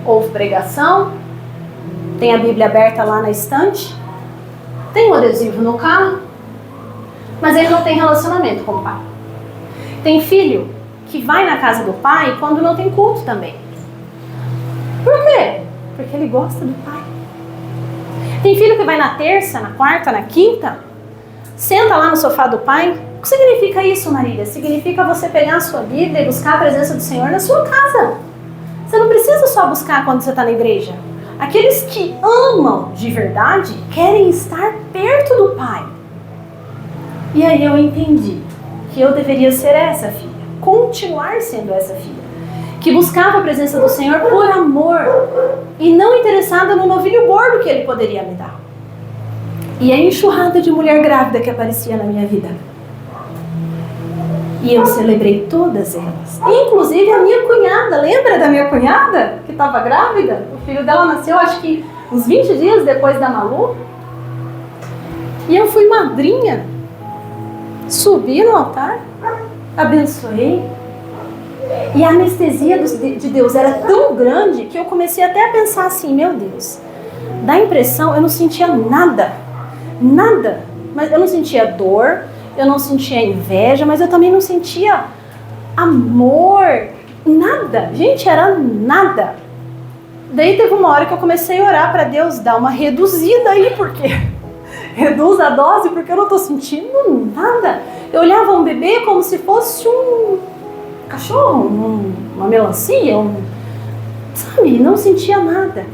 Ouve pregação, tem a Bíblia aberta lá na estante, tem um adesivo no carro, mas ele não tem relacionamento com o pai. Tem filho que vai na casa do pai quando não tem culto também. Por quê? Porque ele gosta do pai. Tem filho que vai na terça, na quarta, na quinta, senta lá no sofá do pai. O que significa isso, Marília? Significa você pegar a sua Bíblia e buscar a presença do Senhor na sua casa. Você não precisa só buscar quando você está na igreja. Aqueles que amam de verdade querem estar perto do Pai. E aí eu entendi que eu deveria ser essa filha, continuar sendo essa filha, que buscava a presença do Senhor por amor e não interessada no novilho gordo que Ele poderia me dar. E a enxurrada de mulher grávida que aparecia na minha vida. E eu celebrei todas elas. Inclusive a minha cunhada. Lembra da minha cunhada que estava grávida? O filho dela nasceu acho que uns 20 dias depois da Malu. E eu fui madrinha. Subi no altar. Abençoei. E a anestesia de Deus era tão grande que eu comecei até a pensar assim, meu Deus, dá a impressão, eu não sentia nada. Nada. Mas eu não sentia dor. Eu não sentia inveja, mas eu também não sentia amor, nada. Gente, era nada. Daí teve uma hora que eu comecei a orar para Deus dar uma reduzida aí, porque reduz a dose, porque eu não estou sentindo nada. Eu olhava um bebê como se fosse um cachorro, uma melancia, sabe? Não sentia nada.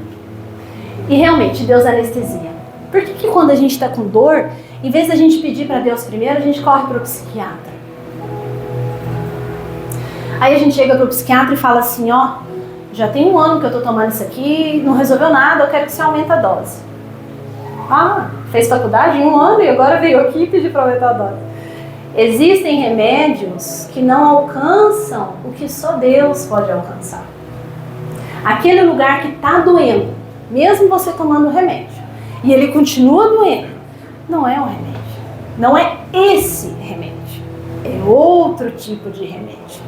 E realmente, Deus anestesia. Por que quando a gente está com dor, em vez da gente pedir para Deus primeiro, a gente corre para o psiquiatra? Aí a gente chega para o psiquiatra e fala assim, ó, já tem 1 ano que eu estou tomando isso aqui, não resolveu nada, eu quero que você aumente a dose. Ah, fez faculdade em 1 ano e agora veio aqui pedir para aumentar a dose. Existem remédios que não alcançam o que só Deus pode alcançar. Aquele lugar que está doendo, mesmo você tomando o remédio, e ele continua doendo, não é um remédio. Não é esse remédio. É outro tipo de remédio.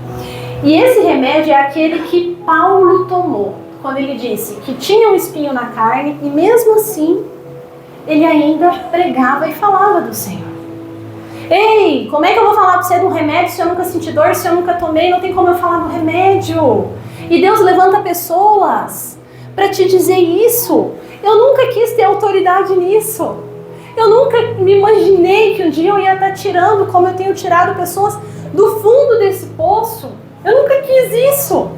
E esse remédio é aquele que Paulo tomou, quando ele disse que tinha um espinho na carne e mesmo assim, ele ainda pregava e falava do Senhor. Ei, como é que eu vou falar para você de um remédio se eu nunca senti dor, se eu nunca tomei? Não tem como eu falar do remédio. E Deus levanta pessoas para te dizer isso. Eu nunca quis ter autoridade nisso. Eu nunca me imaginei que um dia eu ia estar tirando, como eu tenho tirado pessoas do fundo desse poço. Eu nunca quis isso.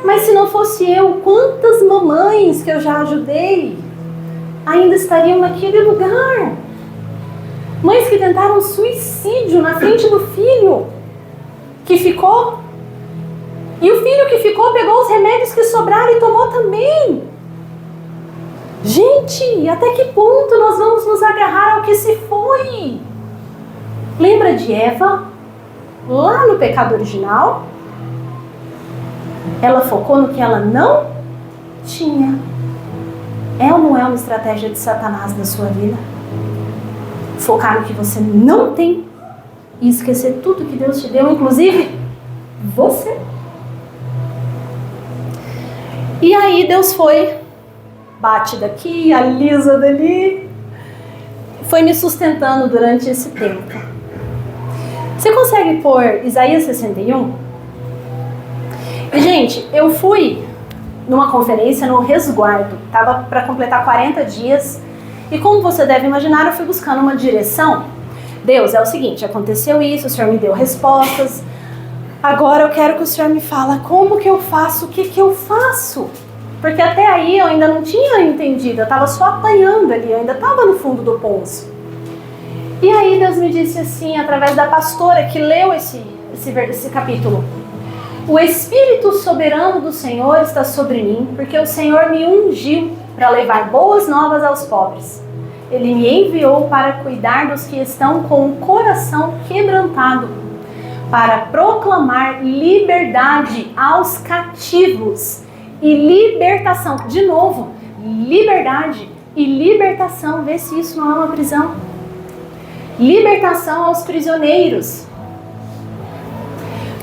Mas se não fosse eu, quantas mamães que eu já ajudei ainda estariam naquele lugar? Mães que tentaram suicídio na frente do filho que ficou. E o filho que ficou pegou os remédios que sobraram e tomou também. Gente, até que ponto nós vamos nos agarrar ao que se foi? Lembra de Eva? Lá no pecado original? Ela focou no que ela não tinha. É ou não é uma estratégia de Satanás na sua vida? Focar no que você não tem e esquecer tudo que Deus te deu, inclusive você. E aí Deus foi, bate daqui, alisa dali, foi me sustentando durante esse tempo. Você consegue pôr Isaías 61? E, gente, eu fui numa conferência no Resguardo, estava para completar 40 dias, e como você deve imaginar, eu fui buscando uma direção. Deus, é o seguinte, aconteceu isso, o Senhor me deu respostas, agora eu quero que o Senhor me fala como que eu faço, o que que eu faço. Porque até aí eu ainda não tinha entendido, eu estava só apanhando ali, eu ainda estava no fundo do poço. E aí Deus me disse assim, através da pastora que leu esse capítulo: o Espírito soberano do Senhor está sobre mim, porque o Senhor me ungiu para levar boas novas aos pobres. Ele me enviou para cuidar dos que estão com o coração quebrantado, para proclamar liberdade aos cativos e libertação. De novo, liberdade e libertação. Vê se isso não é uma prisão. Libertação aos prisioneiros.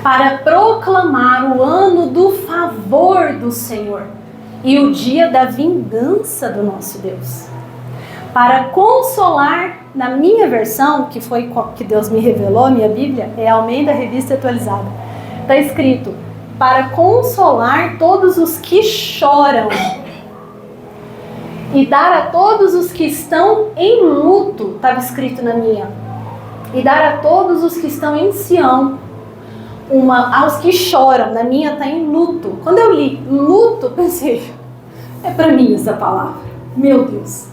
Para proclamar o ano do favor do Senhor e o dia da vingança do nosso Deus. Para consolar, na minha versão, que foi que Deus me revelou, a minha Bíblia, é Almeida Revista Atualizada. Está escrito: para consolar todos os que choram E dar a todos os que estão em luto, estava escrito na minha. E dar a todos os que estão em Sião, aos que choram, na minha está em luto. Quando eu li luto, pensei, é para mim essa palavra, meu Deus.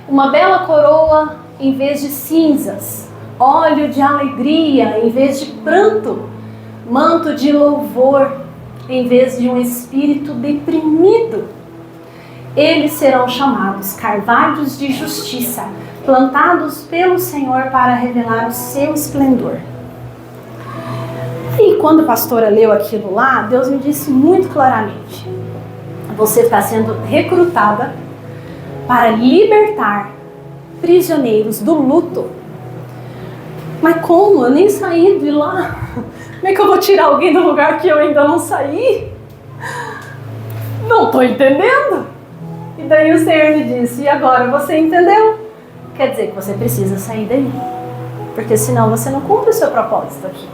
Uma bela coroa em vez de cinzas, óleo de alegria em vez de pranto, manto de louvor em vez de um espírito deprimido. Eles serão chamados carvalhos de justiça, plantados pelo Senhor para revelar o seu esplendor. E quando a pastora leu aquilo lá, Deus me disse muito claramente: você está sendo recrutada para libertar prisioneiros do luto. Mas como? Eu nem saí de lá. Como é que eu vou tirar alguém do lugar que eu ainda não saí? Não estou entendendo. E daí o Senhor me disse: e agora você entendeu? Quer dizer que você precisa sair daí, porque senão você não cumpre o seu propósito aqui.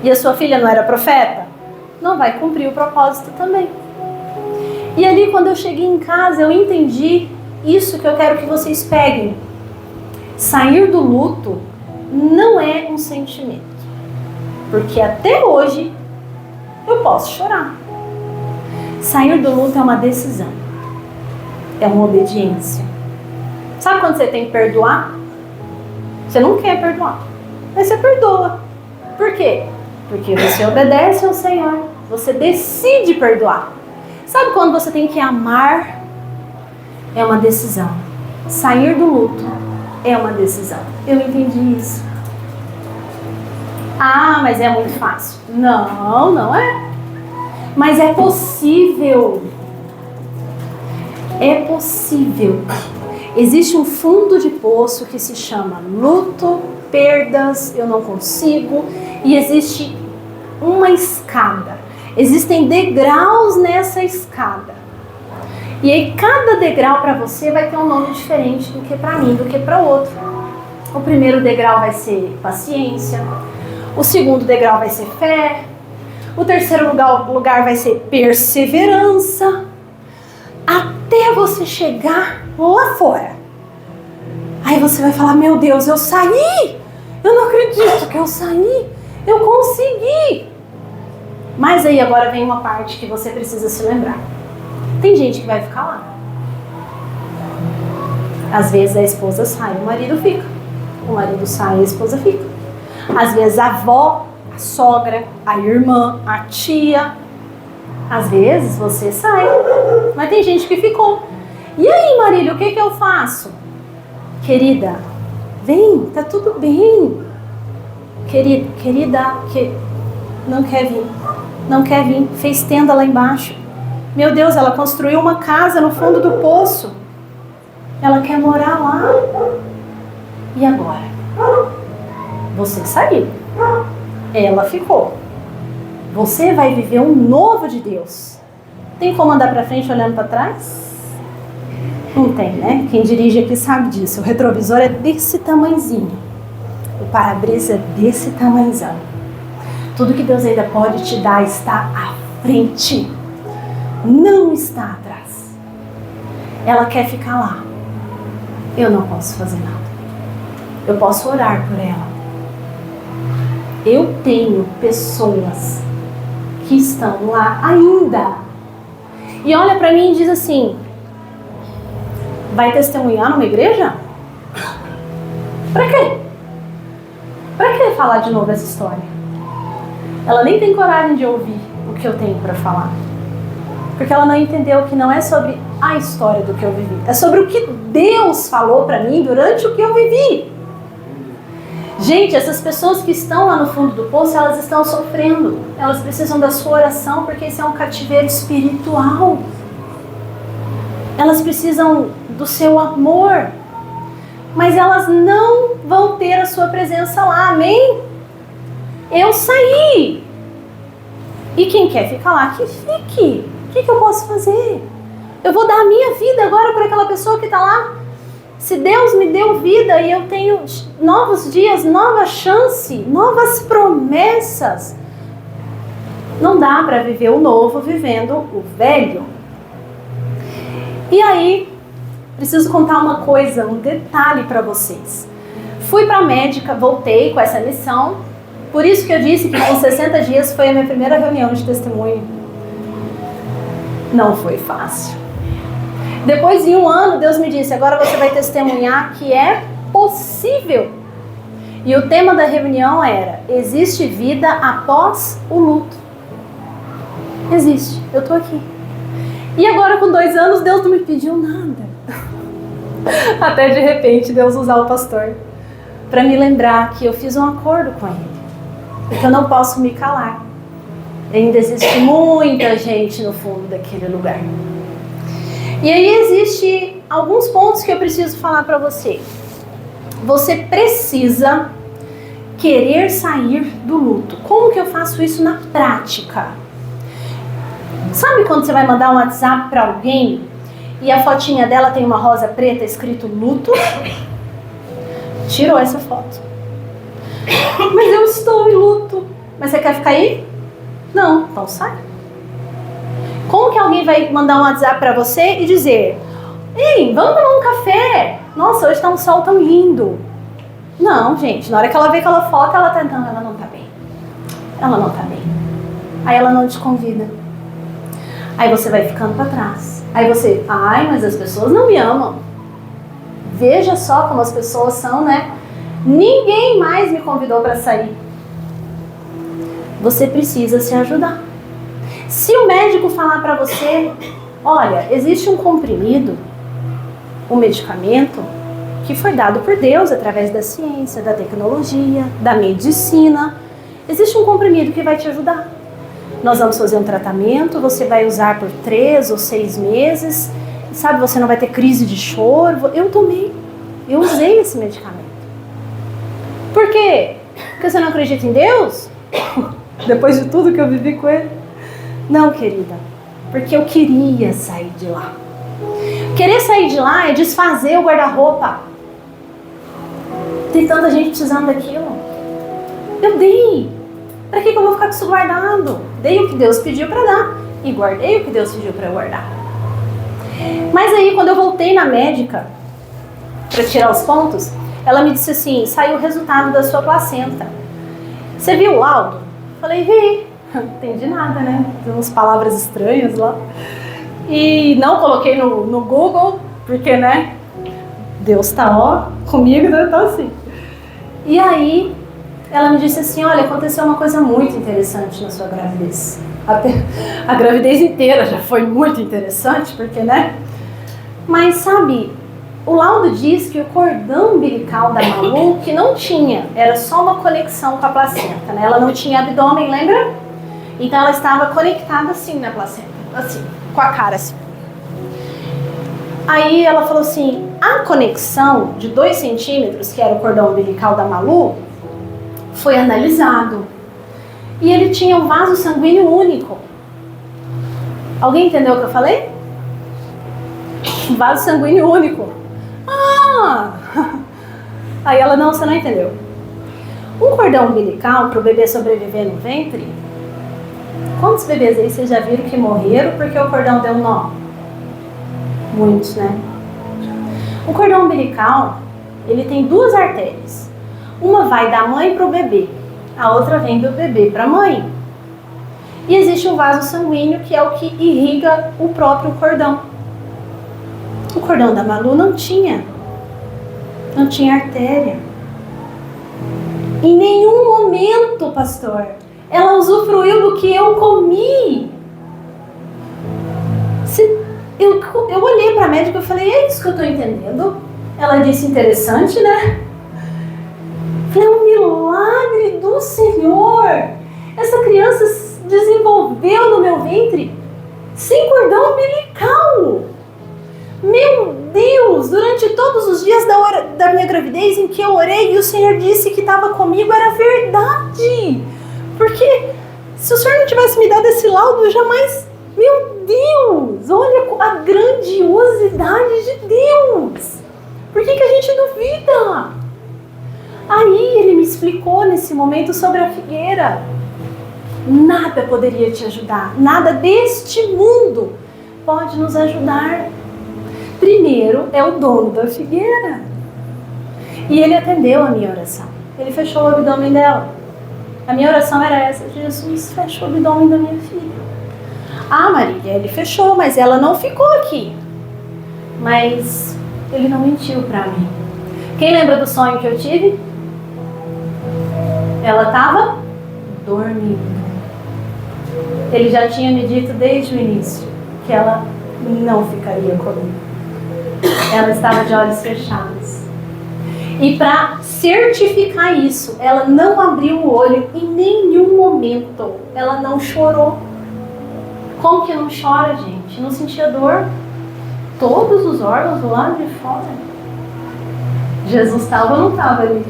E a sua filha não era profeta? Não vai cumprir o propósito também. E ali, quando eu cheguei em casa, eu entendi isso que eu quero que vocês peguem. Sair do luto não é um sentimento, porque até hoje eu posso chorar. Sair do luto é uma decisão, é uma obediência. Sabe quando você tem que perdoar? Você não quer perdoar, mas você perdoa. Por quê? Porque você obedece ao Senhor, você decide perdoar. Sabe quando você tem que amar? É uma decisão. Sair do luto é uma decisão. Eu entendi isso. Ah, mas é muito fácil. Não, não é. Mas é possível. É possível. Existe um fundo de poço que se chama luto, perdas, eu não consigo, e existe uma escada. Existem degraus nessa escada. E aí cada degrau para você vai ter um nome diferente do que para mim, do que para outro. O primeiro degrau vai ser paciência, o segundo degrau vai ser fé, o terceiro lugar vai ser perseverança, até você chegar lá fora. Aí você vai falar: meu Deus, eu saí! Eu não acredito que eu saí! Eu consegui! Mas aí agora vem uma parte que você precisa se lembrar. Tem gente que vai ficar lá. Às vezes a esposa sai, o marido fica. O marido sai, a esposa fica. Às vezes a avó, a sogra, a irmã, a tia. Às vezes você sai, mas tem gente que ficou. E aí, Marília, o que eu faço? Querida, vem, tá tudo bem. Querida, que não quer vir, fez tenda lá embaixo. Meu Deus, ela construiu uma casa no fundo do poço. Ela quer morar lá. E agora? Você saiu. Ela ficou. Você vai viver um novo de Deus. Tem como andar para frente olhando para trás? Não tem, né? Quem dirige aqui sabe disso. O retrovisor é desse tamanhozinho. O para-brisa é desse tamanhozão. Tudo que Deus ainda pode te dar está à frente. Não está atrás. Ela quer ficar lá. Eu não posso fazer nada. Eu posso orar por ela. Eu tenho pessoas que estão lá ainda. E olha para mim e diz assim: vai testemunhar numa igreja? Para quê? Para que falar de novo essa história? Ela nem tem coragem de ouvir o que eu tenho para falar. Porque ela não entendeu que não é sobre a história do que eu vivi. É sobre o que Deus falou para mim durante o que eu vivi. Gente, essas pessoas que estão lá no fundo do poço, elas estão sofrendo. Elas precisam da sua oração, porque isso é um cativeiro espiritual. Elas precisam do seu amor. Mas elas não vão ter a sua presença lá, amém? Eu saí. E quem quer ficar lá, que fique. O que eu posso fazer? Eu vou dar a minha vida agora para aquela pessoa que está lá? Se Deus me deu vida e eu tenho novos dias, nova chance, novas promessas, não dá para viver o novo vivendo o velho. E aí, preciso contar uma coisa, um detalhe para vocês. Fui para a médica, voltei com essa missão, por isso que eu disse que com 60 dias foi a minha primeira reunião de testemunho. Não foi fácil. Depois de 1 ano, Deus me disse, agora você vai testemunhar que é possível. E o tema da reunião era, existe vida após o luto. Existe, eu tô aqui. E agora com 2 anos, Deus não me pediu nada. Até de repente, Deus usar o pastor para me lembrar que eu fiz um acordo com ele. E que eu não posso me calar. Ainda existe muita gente no fundo daquele lugar. E aí existe alguns pontos que eu preciso falar para você. Você precisa querer sair do luto. Como que eu faço isso na prática? Sabe quando você vai mandar um WhatsApp para alguém e a fotinha dela tem uma rosa preta escrito luto? Tirou essa foto. Mas eu estou em luto. Mas você quer ficar aí? Não, então sai. Como que alguém vai mandar um WhatsApp para você e dizer, ei, vamos tomar um café? Nossa, hoje tá um sol tão lindo. Não, gente, na hora que ela vê aquela foto, ela tá, não, ela não tá bem. Ela não tá bem. Aí ela não te convida. Aí você vai ficando para trás. Aí você, ai, mas as pessoas não me amam. Veja só como as pessoas são, né? Ninguém mais me convidou para sair. Você precisa se ajudar. Se o médico falar para você, olha, existe um comprimido, um medicamento que foi dado por Deus através da ciência, da tecnologia, da medicina. Existe um comprimido que vai te ajudar. Nós vamos fazer um tratamento, você vai usar por 3 ou 6 meses, sabe, você não vai ter crise de choro. Eu tomei, eu usei esse medicamento. Por quê? Porque você não acredita em Deus? Depois de tudo que eu vivi com ele? Não, querida, porque eu queria sair de lá. Querer sair de lá é desfazer o guarda-roupa. Tem tanta gente precisando daquilo. Eu dei. Para que eu vou ficar com isso guardado? Dei o que Deus pediu para dar. E guardei o que Deus pediu para eu guardar. Mas aí, quando eu voltei na médica, para tirar os pontos, ela me disse assim, saiu o resultado da sua placenta. Você viu o laudo? Falei, vi. Não entendi nada, né? Tem umas palavras estranhas lá. E não coloquei no Google, porque, né? Deus tá, ó, comigo, Deus tá assim. E aí, ela me disse assim, olha, aconteceu uma coisa muito interessante na sua gravidez. A gravidez inteira já foi muito interessante, porque, né? Mas, sabe, o laudo diz que o cordão umbilical da Malu, que não tinha, era só uma conexão com a placenta, né? Ela não tinha abdômen, lembra? Então ela estava conectada assim na placenta, assim, com a cara assim. Aí ela falou assim, a conexão de 2 centímetros, que era o cordão umbilical da Malu, foi analisado. E ele tinha um vaso sanguíneo único. Alguém entendeu o que eu falei? Um vaso sanguíneo único. Ah! Aí ela, não, você não entendeu. Um cordão umbilical, para o bebê sobreviver no ventre, quantos bebês aí vocês já viram que morreram porque o cordão deu nó? Muitos, né? O cordão umbilical, ele tem 2 artérias. Uma vai da mãe para o bebê, a outra vem do bebê para a mãe. E existe um vaso sanguíneo que é o que irriga o próprio cordão. O cordão da Malu não tinha artéria. Em nenhum momento, pastor, ela usufruiu do que eu comi. Eu olhei para a médica e falei, é isso que eu estou entendendo? Ela disse, interessante, né? Falei, é um milagre do Senhor. Essa criança se desenvolveu no meu ventre sem cordão umbilical. Meu Deus, durante todos os dias da minha gravidez em que eu orei e o Senhor disse que estava comigo, era verdade. Porque se o Senhor não tivesse me dado esse laudo, eu jamais... Meu Deus, olha a grandiosidade de Deus. Por que a gente duvida? Aí ele me explicou nesse momento sobre a figueira. Nada poderia te ajudar. Nada deste mundo pode nos ajudar. primeiro é o dono da figueira. E ele atendeu a minha oração. Ele fechou o abdômen dela. A minha oração era essa: Jesus, fecha o abdômen da minha filha. Ah, Marília, ele fechou, mas ela não ficou aqui. Mas ele não mentiu pra mim. Quem lembra do sonho que eu tive? Ela estava dormindo. Ele já tinha me dito desde o início que ela não ficaria comigo. Ela estava de olhos fechados. E para certificar isso, ela não abriu o olho em nenhum momento. Ela não chorou. Como que não chora, gente? Não sentia dor. Todos os órgãos do lado de fora. Jesus estava ou não estava ali?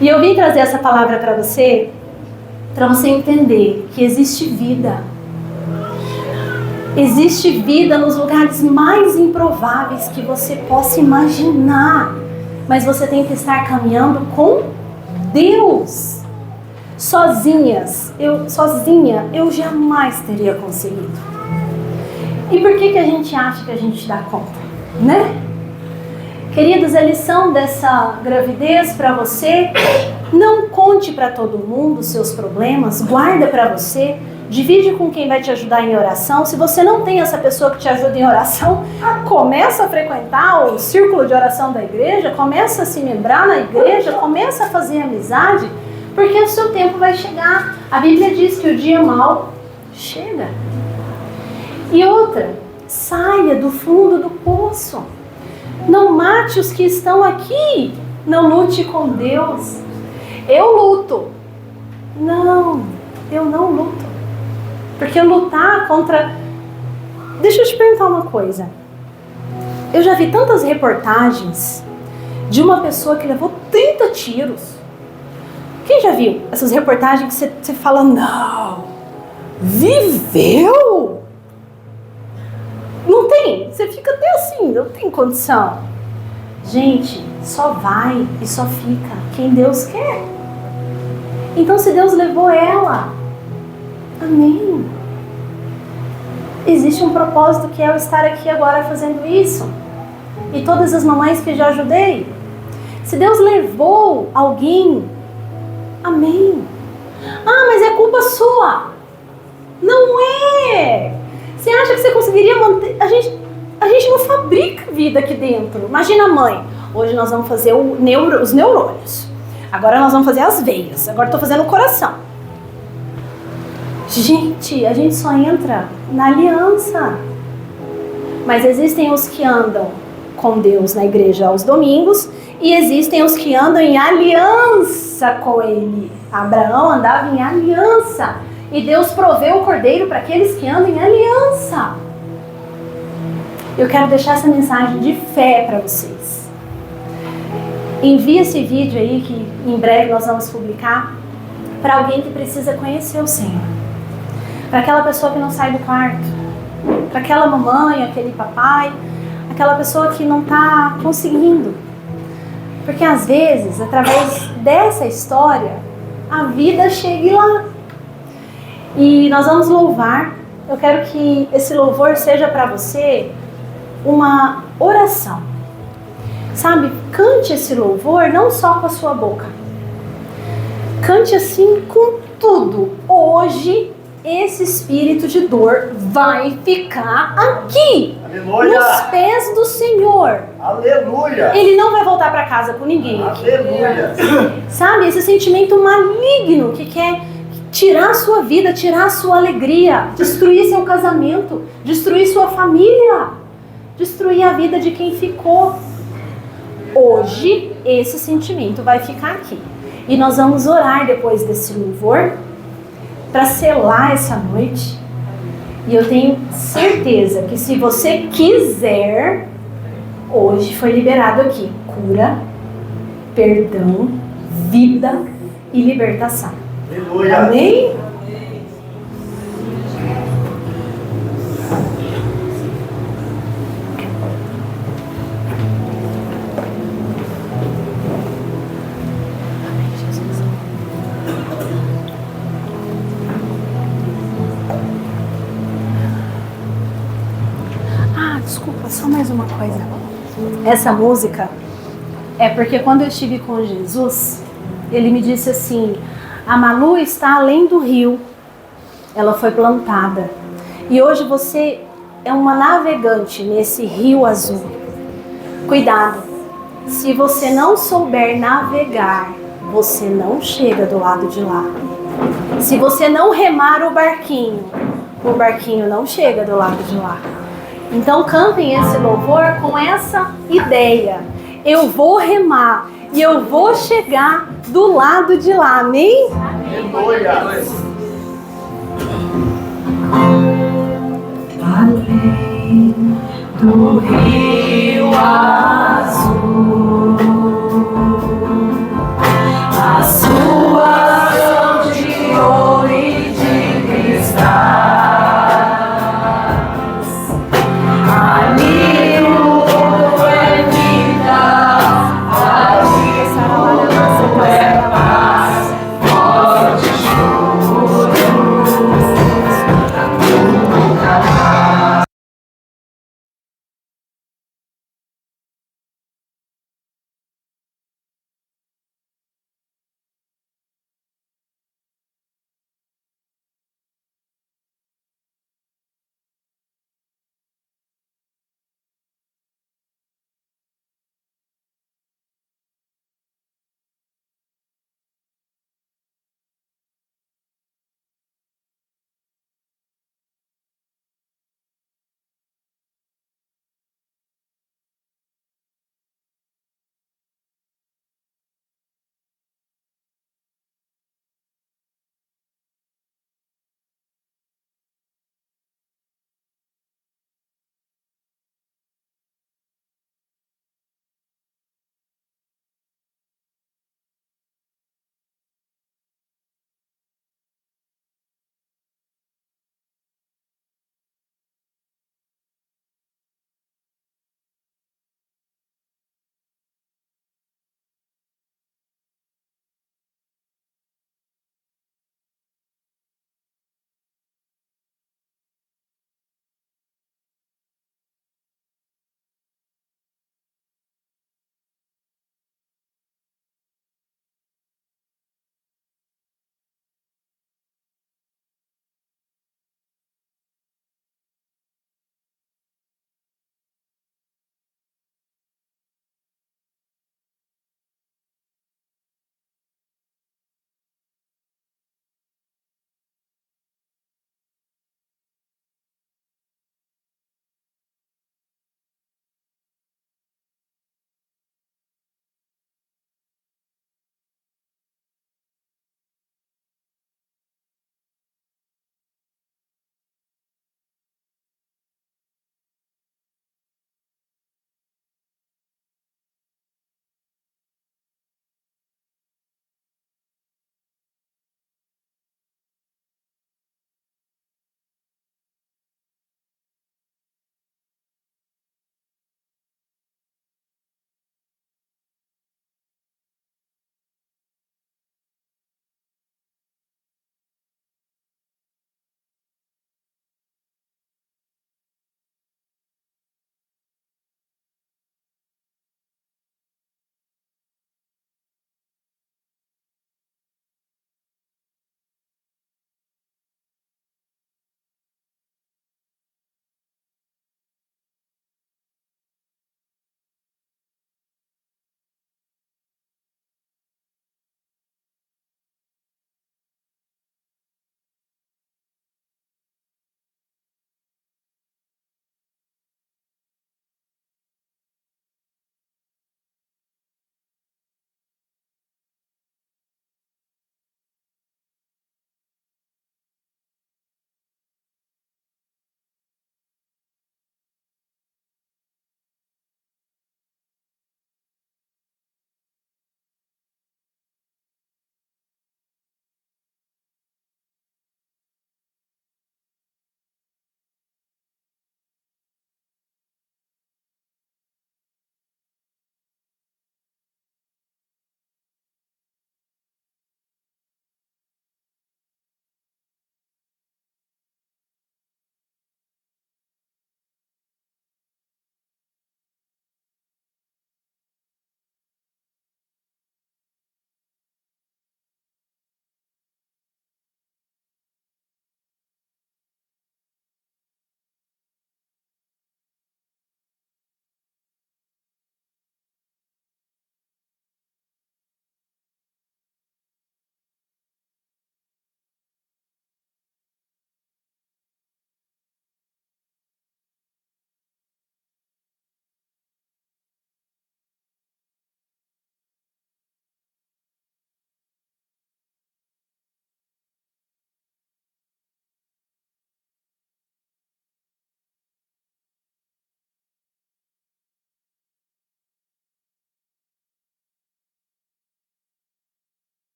E eu vim trazer essa palavra para você entender que existe vida. Existe vida nos lugares mais improváveis que você possa imaginar. Mas você tem que estar caminhando com Deus. Sozinha, eu jamais teria conseguido. E por que a gente acha que a gente dá conta, né? Queridos, a lição dessa gravidez para você: não conte para todo mundo os seus problemas, guarda para você, divide com quem vai te ajudar em oração. Se você não tem essa pessoa que te ajuda em oração, começa a frequentar o círculo de oração da igreja, começa a se membrar na igreja, começa a fazer amizade, porque o seu tempo vai chegar. A Bíblia diz que o dia mau chega. E outra, saia do fundo do poço. Não mate os que estão aqui. Não lute com Deus. Eu luto. Não, eu não luto. Porque lutar contra... Deixa eu te perguntar uma coisa. Eu já vi tantas reportagens de uma pessoa que levou 30 tiros. Quem já viu essas reportagens que você fala, não, viveu? Não tem. Você fica até assim, não tem condição. Gente, só vai e só fica quem Deus quer. Então, se Deus levou ela, amém. Existe um propósito que é eu estar aqui agora fazendo isso. E todas as mamães que já ajudei. Se Deus levou alguém, amém. Ah, mas é culpa sua. Não é. Você acha que você conseguiria manter... A gente não fabrica vida aqui dentro. Imagina a mãe. Hoje nós vamos fazer os neurônios. Agora nós vamos fazer as veias. Agora estou fazendo o coração. Gente, a gente só entra na aliança. Mas existem os que andam com Deus na igreja aos domingos e existem os que andam em aliança com Ele. Abraão andava em aliança e Deus proveu o cordeiro para aqueles que andam em aliança. Eu quero deixar essa mensagem de fé para vocês. Envie esse vídeo aí que em breve nós vamos publicar para alguém que precisa conhecer o Senhor. Para aquela pessoa que não sai do quarto, para aquela mamãe, aquele papai, aquela pessoa que não está conseguindo. Porque às vezes, através dessa história, a vida chegue lá. E nós vamos louvar. Eu quero que esse louvor seja para você uma oração. Sabe, cante esse louvor não só com a sua boca. Cante assim com tudo. Hoje, esse espírito de dor vai ficar aqui. Aleluia. Nos pés do Senhor. Aleluia. Ele não vai voltar para casa com ninguém aqui. Aleluia. Sabe, esse sentimento maligno que quer tirar a sua vida, tirar a sua alegria, destruir seu casamento, destruir sua família, destruir a vida de quem ficou. Hoje, esse sentimento vai ficar aqui. E nós vamos orar depois desse louvor para selar essa noite. E eu tenho certeza que se você quiser, hoje foi liberado aqui cura, perdão, vida e libertação. Aleluia. Amém? desculpa, só mais uma coisa. Essa música é porque quando eu estive com Jesus, ele me disse assim: a Malu está além do rio, ela foi plantada. E hoje você é uma navegante nesse rio azul. Cuidado, se você não souber navegar, você não chega do lado de lá. Se você não remar o barquinho não chega do lado de lá. Então cantem esse louvor com essa ideia: eu vou remar e eu vou chegar do lado de lá, amém? Aleluia. Além do rio azul, a sua mão de ouro e de cristais, ali